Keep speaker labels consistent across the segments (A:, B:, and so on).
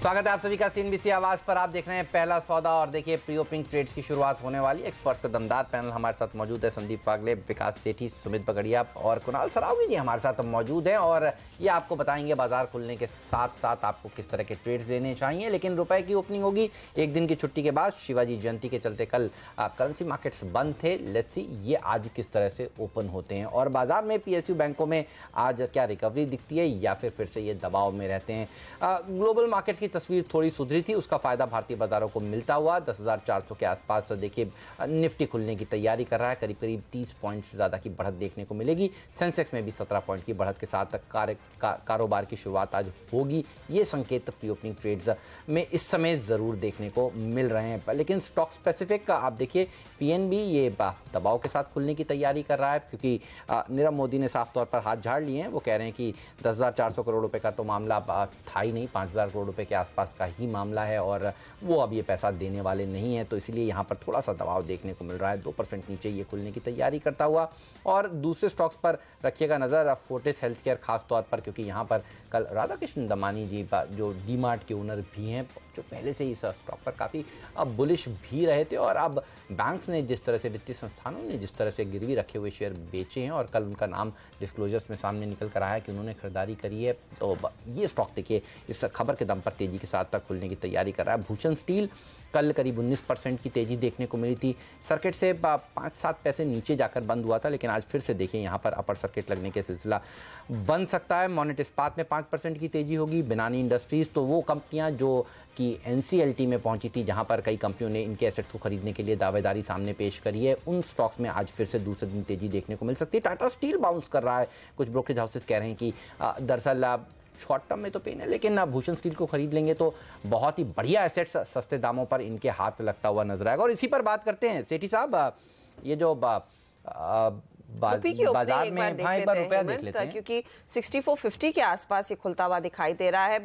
A: स्वागत है आप सभी का सीएनबीसी आवाज पर। आप देख रहे हैं पहला सौदा और देखिए प्री ओपनिंग ट्रेड्स की शुरुआत होने वाली। एक्सपर्ट्स का दमदार पैनल हमारे साथ मौजूद है। संदीप पागले, विकास सेठी, सुमित बगड़िया और कुणाल सरावगी जी हमारे साथ मौजूद हैं और ये आपको बताएंगे बाजार खुलने के साथ साथ आपको किस तरह के ट्रेड्स लेने चाहिए। लेकिन रुपए की ओपनिंग होगी एक दिन की छुट्टी के बाद। शिवाजी जयंती के चलते कल करेंसी मार्केट्स बंद थे। लेट्स सी ये आज किस तरह से ओपन होते हैं और बाजार में पीएसयू बैंकों में आज क्या रिकवरी दिखती है या फिर से ये दबाव में रहते हैं। ग्लोबल मार्केट्स की तस्वीर थोड़ी सुधरी थी, उसका फायदा भारतीय बाजारों को मिलता हुआ 10,400 के आसपास देखिए निफ्टी खुलने की तैयारी कर रहा है। करीब करीब 30 पॉइंट से ज़्यादा की बढ़त देखने को मिलेगी। सेंसेक्स में भी 17 पॉइंट की बढ़त के साथ कारोबार की शुरुआत आज होगी। ये संकेत प्री ओपनिंग ट्रेड्स में इस समय ज़रूर देखने को मिल रहे हैं। लेकिन स्टॉक स्पेसिफिक आप देखिए पीएनबी ये दबाव के साथ खुलने की तैयारी कर रहा है क्योंकि नीरव मोदी ने साफ तौर पर हाथ झाड़ लिए हैं। वो कह रहे हैं कि 10,400 करोड़ रुपए का तो मामला था ही नहीं, 5,000 करोड़ रुपए के आसपास का ही मामला है और वो अब ये पैसा देने वाले नहीं है। तो इसलिए यहाँ पर थोड़ा सा दबाव देखने को मिल रहा है। 2% नीचे ये खुलने की तैयारी करता हुआ। और दूसरे स्टॉक्स पर रखिएगा नज़र, फोर्टिस हेल्थ केयर खास तौर पर क्योंकि यहाँ पर कल राधाकृष्ण दमानी जी जो डीमार्ट के ओनर भी हैं, जो पहले से ही इस स्टॉक पर काफ़ी बुलिश भी रहे थे और अब बैंक्स ने जिस तरह से, वित्तीय संस्थानों ने जिस तरह से गिरवी रखे हुए शेयर बेचे हैं और कल उनका नाम डिस्क्लोजर्स में सामने निकल कर आया है कि उन्होंने खरीदारी करी है, तो ये स्टॉक देखिए इस खबर के दम पर तेजी के साथ खुलने की तैयारी कर रहा है। भूषण स्टील कल करीब 19% की तेजी देखने को मिली थी। सर्किट से 5-7 पैसे नीचे जाकर बंद हुआ था, लेकिन आज फिर से देखिए यहाँ पर अपर सर्किट लगने के सिलसिला बन सकता है। मोनेट इस्पात में 5% की तेजी होगी। बिनानी इंडस्ट्रीज तो वो कंपनियां जो कि एनसीएलटी में पहुंची थी, जहां पर कई कंपनियों ने इनके एसेट्स को खरीदने के लिए दावेदारी सामने पेश करी है, उन स्टॉक्स में आज फिर से दूसरे दिन तेजी देखने को मिल सकती है। टाटा स्टील बाउंस कर रहा है। कुछ ब्रोकरेज हाउसेस कह रहे हैं कि दरअसल शॉर्ट टर्म में तो पेन है, लेकिन भूषण स्टील को खरीद लेंगे तो बहुत ही बढ़िया एसेट्स सस्ते दामों पर इनके हाथ लगता हुआ नजर आएगा। और इसी पर बात करते हैं सेठी साहब, ये जो बाजार में एक बार रुपया देख लेते हैं
B: क्योंकि 6450 के आसपास ये खुलता हुआ दिखाई दे रहा है।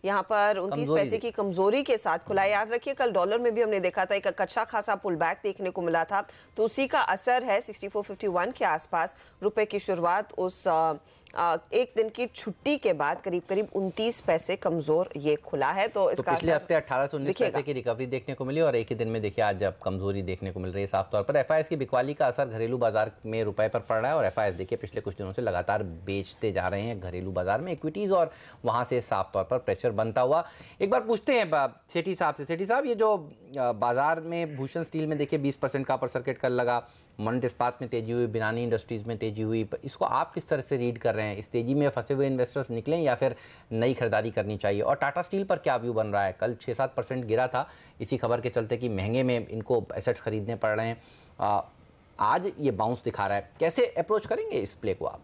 B: यहाँ पर 29 पैसे की कमजोरी के साथ खुला है। याद रखिए कल डॉलर में भी हमने देखा था एक अच्छा खासा पुल बैक देखने को मिला था, तो उसी का असर है। 6451 के आसपास रुपए की शुरुआत उस एक दिन की छुट्टी के बाद करीब करीब 29 पैसे कमजोर ये खुला है। तो इसका
A: पिछले हफ्ते 18 से 19 पैसे की रिकवरी देखने को मिली और एक ही दिन में देखिए आज अब कमजोरी देखने को मिल रही है। साफ तौर पर एफआईएस की बिकवाली का असर घरेलू बाजार में रुपए पर पड़ रहा है और एफआईएस देखिए पिछले कुछ दिनों से लगातार बेचते जा रहे हैं घरेलू बाजार में इक्विटीज और वहां से साफ तौर पर प्रेशर बनता हुआ। एक बार पूछते हैं सेठी साहब से। सेठी साहब, ये जो बाजार में भूषण स्टील में देखिए 20% का अपर सर्किट कल लगा, मोनेट इस्पात में तेजी हुई, बिनानी इंडस्ट्रीज में तेजी हुई, इसको आप किस तरह से रीड कर रहे हैं? इस तेजी में फंसे हुए इन्वेस्टर्स निकलें या फिर नई खरीदारी करनी चाहिए? और टाटा स्टील पर क्या व्यू बन रहा है? कल 6-7% गिरा था इसी खबर के चलते कि महंगे में इनको एसेट्स खरीदने पड़ रहे हैं। आज ये बाउंस दिखा रहा है, कैसे अप्रोच करेंगे इस प्ले को आप?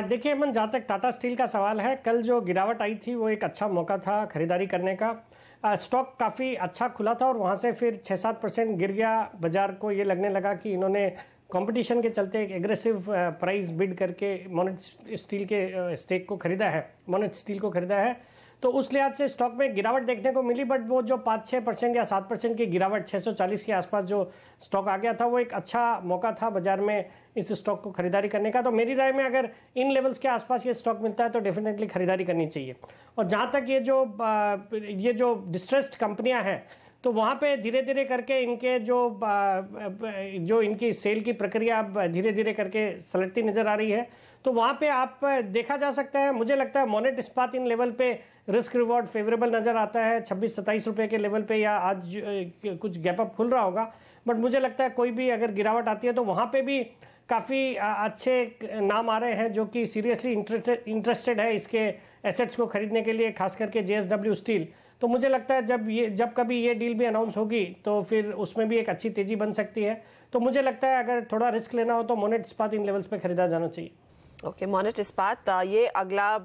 C: देखिए अमन, जहाँ तक टाटा स्टील का सवाल है, कल जो गिरावट आई थी वो एक अच्छा मौका था खरीदारी करने का। स्टॉक काफ़ी अच्छा खुला था और वहाँ से फिर 6-7% गिर गया। बाजार को ये लगने लगा कि इन्होंने कंपटीशन के चलते एक एग्रेसिव प्राइस बिड करके मोनेट स्टील के स्टेक को खरीदा है, मोनेट स्टील को खरीदा है, तो उस लिहाज से स्टॉक में गिरावट देखने को मिली। बट वो जो 5-6% या 7% की गिरावट 640 के आसपास जो स्टॉक आ गया था, वो एक अच्छा मौका था बाजार में इस स्टॉक को खरीदारी करने का। तो मेरी राय में अगर इन लेवल्स के आसपास ये स्टॉक मिलता है तो डेफिनेटली खरीदारी करनी चाहिए। और जहाँ तक ये जो डिस्ट्रेस्ड कंपनियाँ हैं, तो वहाँ पे धीरे धीरे करके इनके जो इनकी सेल की प्रक्रिया अब धीरे धीरे करके सलटती नजर आ रही है। तो वहाँ पे आप देखा जा सकता है, मुझे लगता है मोनेट इस्पात इन लेवल पे रिस्क रिवॉर्ड फेवरेबल नजर आता है 26-27 रुपए के लेवल पे, या आज कुछ गैप अप खुल रहा होगा। बट मुझे लगता है कोई भी अगर गिरावट आती है तो वहाँ पे भी काफ़ी अच्छे नाम आ रहे हैं जो कि सीरियसली इंटरेस्टेड है इसके एसेट्स को खरीदने के लिए, खास करके JSW स्टील। तो मुझे लगता है जब कभी ये डील भी अनाउंस होगी तो फिर उसमें भी एक अच्छी तेजी बन सकती है। तो मुझे लगता है अगर थोड़ा रिस्क लेना हो तो मोनेट इस्पात इन लेवल्स पे खरीदा जाना चाहिए।
B: ओके, मोनेट इस्पात ये अगला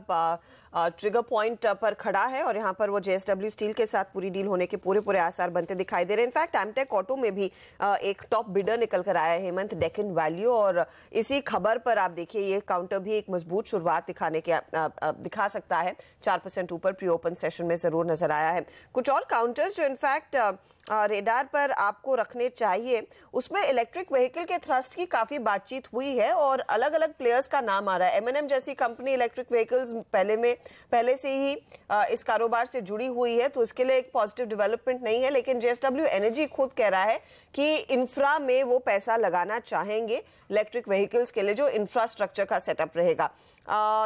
B: ट्रिगर पॉइंट पर खड़ा है और यहाँ पर वो JSW स्टील के साथ पूरी डील होने के पूरे आसार बनते दिखाई दे रहे हैं। इनफैक्ट एमटेक ऑटो में भी एक टॉप बिडर निकल कर आया है हेमंत डेक्कन वैल्यू, और इसी खबर पर आप देखिए ये काउंटर भी एक मजबूत शुरुआत दिखा सकता है। 4% ऊपर प्री ओपन सेशन में जरूर नजर आया है। कुछ और काउंटर्स जो इनफैक्ट रेडार पर आपको रखने चाहिए, उसमें इलेक्ट्रिक व्हीकल के थ्रस्ट की काफी बातचीत हुई है और अलग अलग प्लेयर्स का नाम आ रहा है। M&M जैसी कंपनी इलेक्ट्रिक व्हीकल्स पहले से ही इस कारोबार से जुड़ी हुई है, तो इसके लिए एक पॉजिटिव डेवलपमेंट नहीं है। लेकिन JSW एनर्जी खुद कह रहा है कि इंफ्रा में वो पैसा लगाना चाहेंगे इलेक्ट्रिक व्हीकल्स के लिए, जो इंफ्रास्ट्रक्चर का सेटअप रहेगा।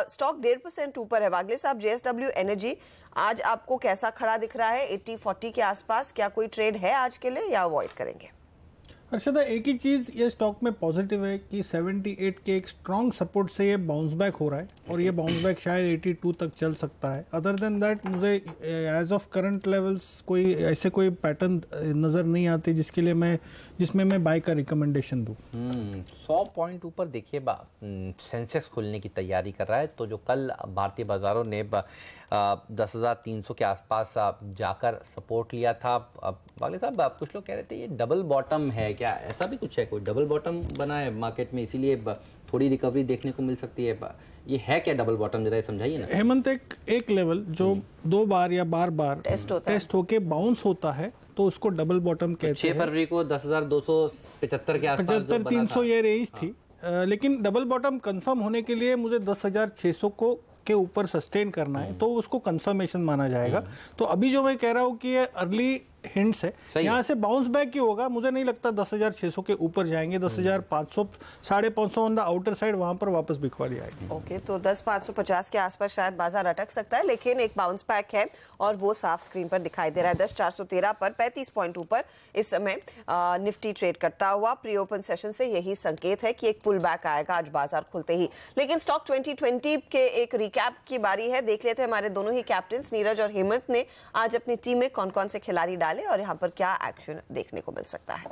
B: स्टॉक 1.5% ऊपर है। वागले साहब, JSW एनर्जी आज आपको कैसा खड़ा दिख रहा है? 80-40 के आसपास क्या कोई ट्रेड है आज के लिए या अवॉइड करेंगे?
D: अर्षदा, एक ही चीज ये स्टॉक में पॉजिटिव है कि 78 के एक स्ट्रॉन्ग सपोर्ट से ये बाउंस बैक हो रहा है और ये बाउंस बैक शायद 82 तक चल सकता है। अदर देन दैट मुझे एज ऑफ करंट लेवल्स कोई ऐसे कोई पैटर्न नजर नहीं आते जिसमें मैं बाय का रिकमेंडेशन दूं।
A: 100 पॉइंट ऊपर देखिए सेंसेक्स खुलने की तैयारी कर रहा है, तो जो कल भारतीय बाजारों ने 10,300 के आसपास जाकर सपोर्ट लिया था। वागले साहब, कुछ लोग कह रहे थे ये डबल बॉटम है, क्या ऐसा भी कुछ है? कोई डबल बॉटम बना है मार्केट में, इसीलिए थोड़ी रिकवरी देखने को मिल सकती है? ये है क्या डबल बॉटम, जरा समझाइए ना।
D: हेमंत, एक लेवल जो 2 बार या बार टेस्ट होके बाउंस होता है तो उसको डबल बॉटम कहते हैं।
A: 6 फरवरी को 10,275 के आसपास
D: 75-300 ये रेंज थी। लेकिन डबल बॉटम कंफर्म होने के लिए मुझे 10,600 को के ऊपर सस्टेन करना है, तो उसको कंफर्मेशन माना जाएगा। तो अभी जो मैं कह रहा हूँ कि ये अर्ली हिंट्स है, यहाँ से बाउंस बैक ही होगा। मुझे नहीं लगता 10,600 के ऊपर जाएंगे। 10,500 550 ऑन द आउटर साइड वहां पर वापस बिकवाली आएगी।
B: ओके, तो 10,550 के आसपास शायद बाजार अटक सकता है, लेकिन एक बाउंस बैक है और वो साफ स्क्रीन पर दिखाई दे रहा है। 10,413 पर 35 पॉइंट ऊपर इस समय निफ्टी ट्रेड करता हुआ। प्री ओपन सेशन से यही संकेत है कि एक पुल बैक आएगा आज बाजार खुलते ही। लेकिन स्टॉक 2020 के एक रिकैप की बारी है। देख लेते हैं हमारे दोनों ही कैप्टन नीरज और हेमंत ने आज अपनी टीम में कौन कौन से खिलाड़ी डाले और यहाँ पर क्या एक्शन देखने को मिल सकता है।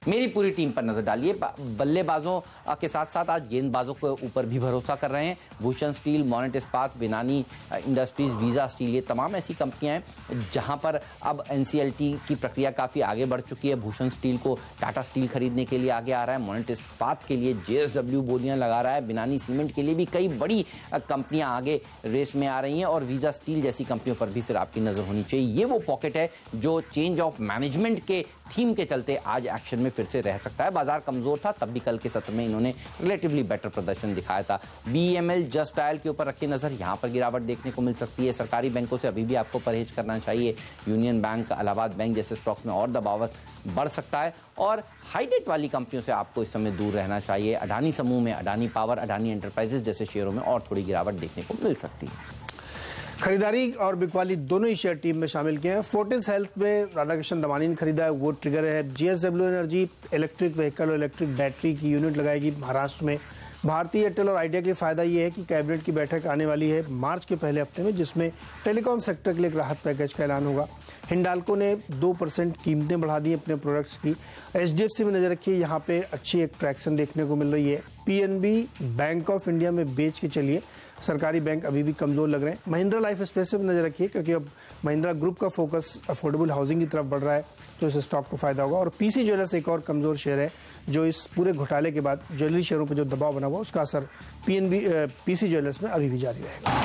A: मेरी पूरी टीम पर नजर डालिए। बल्लेबाजों के साथ साथ आज गेंदबाजों के ऊपर भी भरोसा कर रहे हैं। भूषण स्टील, मोनेट इस्पात, बिनानी इंडस्ट्रीज, वीजा स्टील, ये तमाम ऐसी कंपनियां हैं जहां पर अब NCLT की प्रक्रिया काफ़ी आगे बढ़ चुकी है। भूषण स्टील को टाटा स्टील खरीदने के लिए आगे आ रहा है, मोनेट इस्पात के लिए JSW बोलियां लगा रहा है, बिनानी सीमेंट के लिए भी कई बड़ी कंपनियां आगे रेस में आ रही हैं और वीजा स्टील जैसी कंपनियों पर भी फिर आपकी नज़र होनी चाहिए। ये वो पॉकेट है जो चेंज ऑफ मैनेजमेंट के थीम के चलते आज एक्शन में फिर से रह सकता है। बाजार कमजोर था, तब भी कल के सत्र में इन्होंने रिलेटिवली बेटर प्रदर्शन दिखाया था। BEML, जस्ट डायल के ऊपर रखी नजर, यहां पर गिरावट देखने को मिल सकती है। सरकारी बैंकों से अभी भी आपको परहेज करना चाहिए। यूनियन बैंक, इलाहाबाद बैंक जैसे स्टॉक्स में और दबाव बढ़ सकता है और हाईटेक वाली कंपनियों से आपको इस समय दूर रहना चाहिए। अडानी समूह में अडानी पावर, अडानी एंटरप्राइजेस जैसे शेयरों में और थोड़ी गिरावट देखने को मिल सकती है।
E: खरीदारी और बिकवाली दोनों ही शेयर टीम में शामिल किए हैं। फोर्टिस हेल्थ में राधाकृष्ण दमानी ने खरीदा है, वो ट्रिगर है। JSW एनर्जी इलेक्ट्रिक व्हीकल और इलेक्ट्रिक बैटरी की यूनिट लगाएगी महाराष्ट्र में। भारतीय एयरटेल और आइडिया के लिए फायदा ये है कि कैबिनेट की बैठक आने वाली है मार्च के पहले हफ्ते में, जिसमें टेलीकॉम सेक्टर के लिए एक राहत पैकेज का ऐलान होगा। हिंडाल्को ने 2% कीमतें बढ़ा दी अपने प्रोडक्ट्स की। HDFC में नजर रखिए, यहाँ पे अच्छी एक ट्रैक्शन देखने को मिल रही है। PNB, बैंक ऑफ इंडिया में बेच के चलिए, सरकारी बैंक अभी भी कमजोर लग रहे हैं। महिंद्रा लाइफ स्पेस पे नजर रखिए, क्योंकि अब महिंद्रा ग्रुप का फोकस अफोर्डेबल हाउसिंग की तरफ बढ़ रहा है, तो इस स्टॉक को फायदा होगा। और PC ज्वेलर्स एक और कमजोर शेयर है, जो इस पूरे घोटाले के बाद ज्वेलरी शेयरों पर जो दबाव बना हुआ उसका असर PC ज्वेलर्स में अभी भी जारी रहेगा।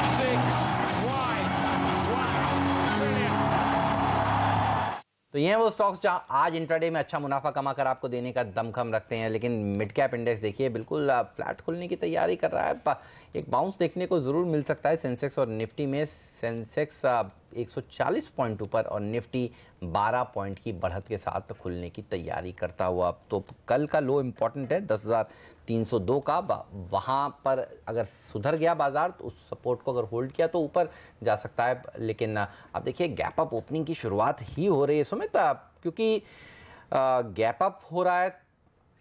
A: तो ये हैं वो स्टॉक्स जहां आज इंट्राडे में अच्छा मुनाफा कमा कर आपको देने का दमखम रखते हैं। लेकिन मिड कैप इंडेक्स देखिए बिल्कुल फ्लैट खुलने की तैयारी कर रहा है। एक बाउंस देखने को जरूर मिल सकता है सेंसेक्स और निफ्टी में। सेंसेक्स 140 पॉइंट ऊपर और निफ्टी 12 पॉइंट की बढ़त के साथ खुलने की तैयारी करता हुआ। तो कल का लो इम्पॉर्टेंट है 10,302 का, वहाँ पर अगर सुधर गया बाजार तो उस सपोर्ट को अगर होल्ड किया तो ऊपर जा सकता है। लेकिन आप देखिए गैप अप ओपनिंग की शुरुआत ही हो रही है सुमित, क्योंकि गैप अप हो रहा है।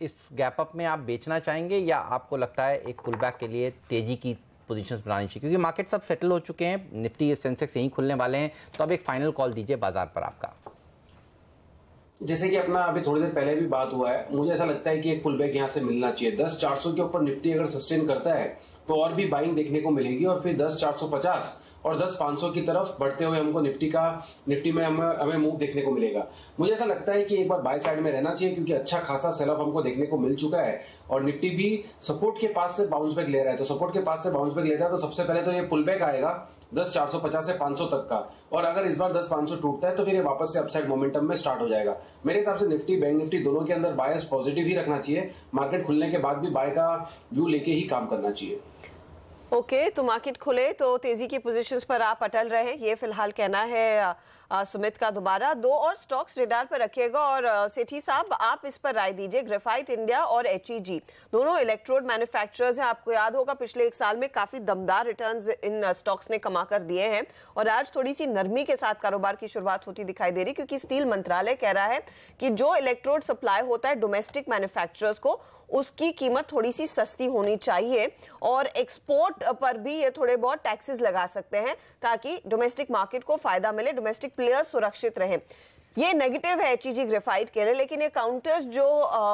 A: इस गैप अप में आप बेचना चाहेंगे या आपको लगता है एक पुल बैक के लिए तेजी की पोजीशंस बनानी चाहिए, क्योंकि मार्केट सब सेटल हो चुके हैं, निफ्टी सेंसेक्स यहीं खुलने वाले हैं, तो अब एक फाइनल कॉल दीजिए बाजार पर आपका।
F: जैसे कि अपना अभी थोड़ी देर पहले भी बात हुआ है, मुझे ऐसा लगता है कि एक पुल बैक यहाँ से मिलना चाहिए। 10,400 के ऊपर निफ्टी अगर सस्टेन करता है तो और भी बाइंग देखने को मिलेगी और फिर 10,450 और 10,500 की तरफ बढ़ते हुए हमको निफ्टी में हमें मूव देखने को मिलेगा। मुझे ऐसा लगता है कि एक बार बाय साइड में रहना चाहिए क्योंकि अच्छा खासा सेल ऑफ हमको देखने को मिल चुका है और निफ्टी भी सपोर्ट के पास से बाउंस बैक ले रहा है। तो सपोर्ट के पास से बाउंस बैक लेता है तो सबसे पहले तो ये पुल बैक आएगा 10,450 से 500 तक का, और अगर इस बार 10,500 टूटता है तो फिर ये वापस से अपसाइड मोमेंटम में स्टार्ट हो जाएगा। मेरे हिसाब से निफ्टी बैंक निफ्टी दोनों के अंदर बायस पॉजिटिव ही रखना चाहिए। मार्केट खुलने के बाद भी बाय का व्यू लेके ही काम करना चाहिए।
B: ओके, तो मार्केट खुले तो तेजी की पोजीशंस पर आप अटल रहे, ये फिलहाल कहना है सुमित का। दोबारा 2 और स्टॉक्स रेडार पर रखिएगा और सेठी साहब आप इस पर राय दीजिए। ग्रेफाइट इंडिया और HEG दोनों इलेक्ट्रोड मैन्युफैक्चरर्स हैं। आपको याद होगा पिछले 1 साल में काफी दमदार रिटर्न्स इन स्टॉक्स ने कमा कर दिए हैं और आज थोड़ी सी नरमी के साथ कारोबार की शुरुआत होती दिखाई दे रही, क्योंकि स्टील मंत्रालय कह रहा है कि जो इलेक्ट्रोड सप्लाई होता है डोमेस्टिक मैन्युफैक्चरर्स को, उसकी कीमत थोड़ी सी सस्ती होनी चाहिए और एक्सपोर्ट पर भी ये थोड़े बहुत टैक्सेस लगा सकते हैं ताकि डोमेस्टिक मार्केट को फायदा मिले, डोमेस्टिक प्लेयर्स सुरक्षित रहे। ये नेगेटिव है HEG ग्रेफाइट के लिए, लेकिन ये काउंटर्स जो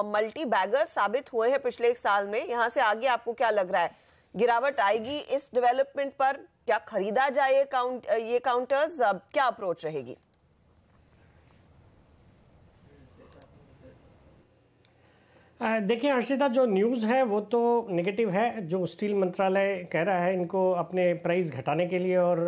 B: मल्टी बैगर्स साबित हुए हैं पिछले 1 साल में, यहां से आगे आपको क्या लग रहा है? गिरावट आएगी इस डेवलपमेंट पर? क्या खरीदा जाए ये काउंटर्स? क्या अप्रोच रहेगी?
C: देखिए हर्षिता, जो न्यूज़ है वो तो नेगेटिव है। जो स्टील मंत्रालय कह रहा है इनको अपने प्राइस घटाने के लिए और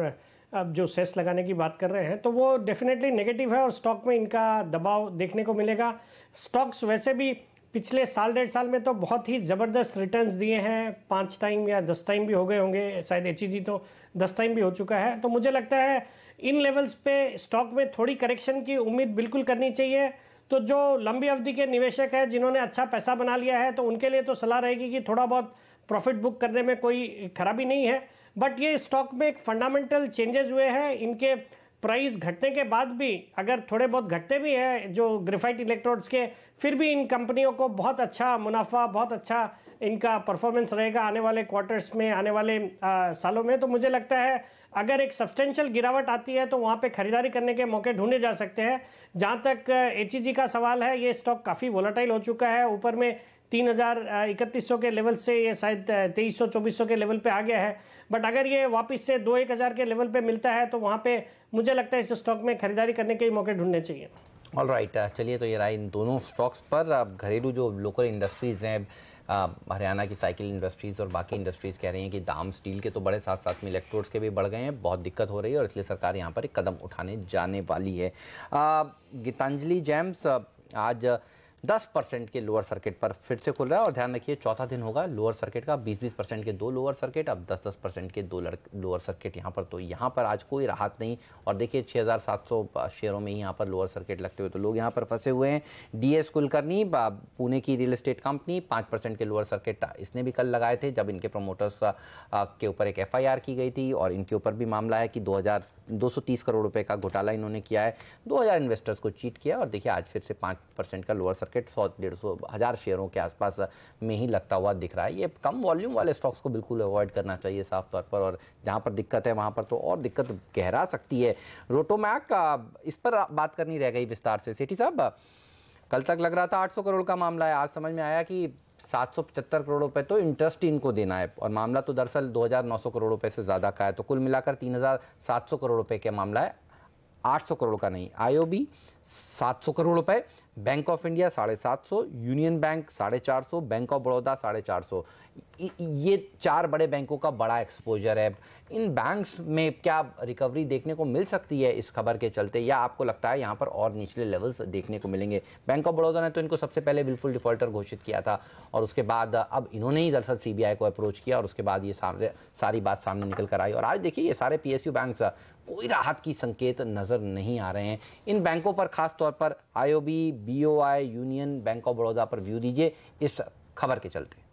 C: अब जो सेस लगाने की बात कर रहे हैं, तो वो डेफिनेटली नेगेटिव है और स्टॉक में इनका दबाव देखने को मिलेगा। स्टॉक्स वैसे भी पिछले साल 1.5 साल में तो बहुत ही ज़बरदस्त रिटर्न्स दिए हैं, 5 टाइम या 10 टाइम भी हो गए होंगे, शायद HEG तो 10 टाइम भी हो चुका है। तो मुझे लगता है इन लेवल्स पे स्टॉक में थोड़ी करेक्शन की उम्मीद बिल्कुल करनी चाहिए। तो जो लंबी अवधि के निवेशक हैं जिन्होंने अच्छा पैसा बना लिया है, तो उनके लिए तो सलाह रहेगी कि थोड़ा बहुत प्रॉफिट बुक करने में कोई खराबी नहीं है। बट ये स्टॉक में एक फंडामेंटल चेंजेस हुए हैं, इनके प्राइस घटने के बाद भी अगर थोड़े बहुत घटते भी हैं जो ग्रेफाइट इलेक्ट्रोड्स के, फिर भी इन कंपनियों को बहुत अच्छा मुनाफा, बहुत अच्छा इनका परफॉर्मेंस रहेगा आने वाले क्वार्टर्स में, आने वाले सालों में। तो मुझे लगता है अगर एक सब्सटेंशियल गिरावट आती है तो वहाँ पे खरीदारी करने के मौके ढूंढे जा सकते हैं। जहाँ तक HEG का सवाल है, ये स्टॉक काफ़ी वोलेटाइल हो चुका है, ऊपर में 3,3100 के लेवल से ये शायद 2,300-2,400 के लेवल पे आ गया है। बट अगर ये वापस से 2,1,000 के लेवल पे मिलता है तो वहाँ पे मुझे लगता है इस स्टॉक में खरीदारी करने के मौके ढूंढने चाहिए।
A: ऑलराइट, चलिए तो ये रहा इन दोनों स्टॉक्स पर। अब घरेलू जो लोकल इंडस्ट्रीज़ हैं, हरियाणा की साइकिल इंडस्ट्रीज़ और बाकी इंडस्ट्रीज़ कह रही हैं कि दाम स्टील के तो बड़े, साथ साथ में इलेक्ट्रोड्स के भी बढ़ गए हैं, बहुत दिक्कत हो रही है और इसलिए सरकार यहाँ पर एक कदम उठाने जाने वाली है। गीतांजलि जेम्स आज 10% के लोअर सर्किट पर फिर से खुल रहा है और ध्यान रखिए चौथा दिन होगा लोअर सर्किट का। 20% के 2 लोअर सर्किट, अब 10% के 2 लोअर सर्किट यहाँ पर। तो यहाँ पर आज कोई राहत नहीं और देखिए 6,700 शेयरों में ही यहाँ पर लोअर सर्किट लगते हुए तो लोग यहाँ पर फंसे हुए हैं। DS कुलकर्णी, पुणे की रियल एस्टेट कंपनी, 5% के लोअर सर्किट इसने भी कल लगाए थे जब इनके प्रमोटर्स के ऊपर एक FIR की गई थी और इनके ऊपर भी मामला है कि 230 करोड़ रुपए का घोटाला इन्होंने किया है, 2000 इन्वेस्टर्स को चीट किया और देखिए आज फिर से 5% का लोअर सर्किट 100-150 हज़ार शेयरों के आसपास में ही लगता हुआ दिख रहा है। ये कम वॉल्यूम वाले स्टॉक्स को बिल्कुल अवॉइड करना चाहिए साफ तौर पर, और जहां पर दिक्कत है वहां पर तो और दिक्कत गहरा सकती है। रोटोमैक, इस पर बात करनी रह गई विस्तार से। सेठी साहब, कल तक लग रहा था 800 करोड़ का मामला है, आज समझ में आया कि 775 करोड़ रुपए तो इंटरेस्ट इनको देना है और मामला तो दरअसल 2,900 करोड़ रुपए से ज़्यादा का है। तो कुल मिलाकर 3,700 करोड़ रुपए का मामला है, 800 करोड़ का नहीं। IOB 700 करोड़ रुपए, bank of India 750, union bank 450, bank of Baroda 450। ये 4 बड़े बैंकों का बड़ा एक्सपोजर है। इन बैंक्स में क्या रिकवरी देखने को मिल सकती है इस खबर के चलते, या आपको लगता है यहाँ पर और निचले लेवल्स देखने को मिलेंगे? बैंक ऑफ बड़ौदा ने तो इनको सबसे पहले विलफुल डिफॉल्टर घोषित किया था और उसके बाद अब इन्होंने ही दरअसल CBI को अप्रोच किया और उसके बाद ये सारी बात सामने निकल कर आई और आज देखिए ये सारे PSU बैंक्स कोई राहत की संकेत नजर नहीं आ रहे हैं। इन बैंकों पर खास तौर पर IOB, BOI, union, bank of Baroda पर व्यू दीजिए इस खबर के चलते।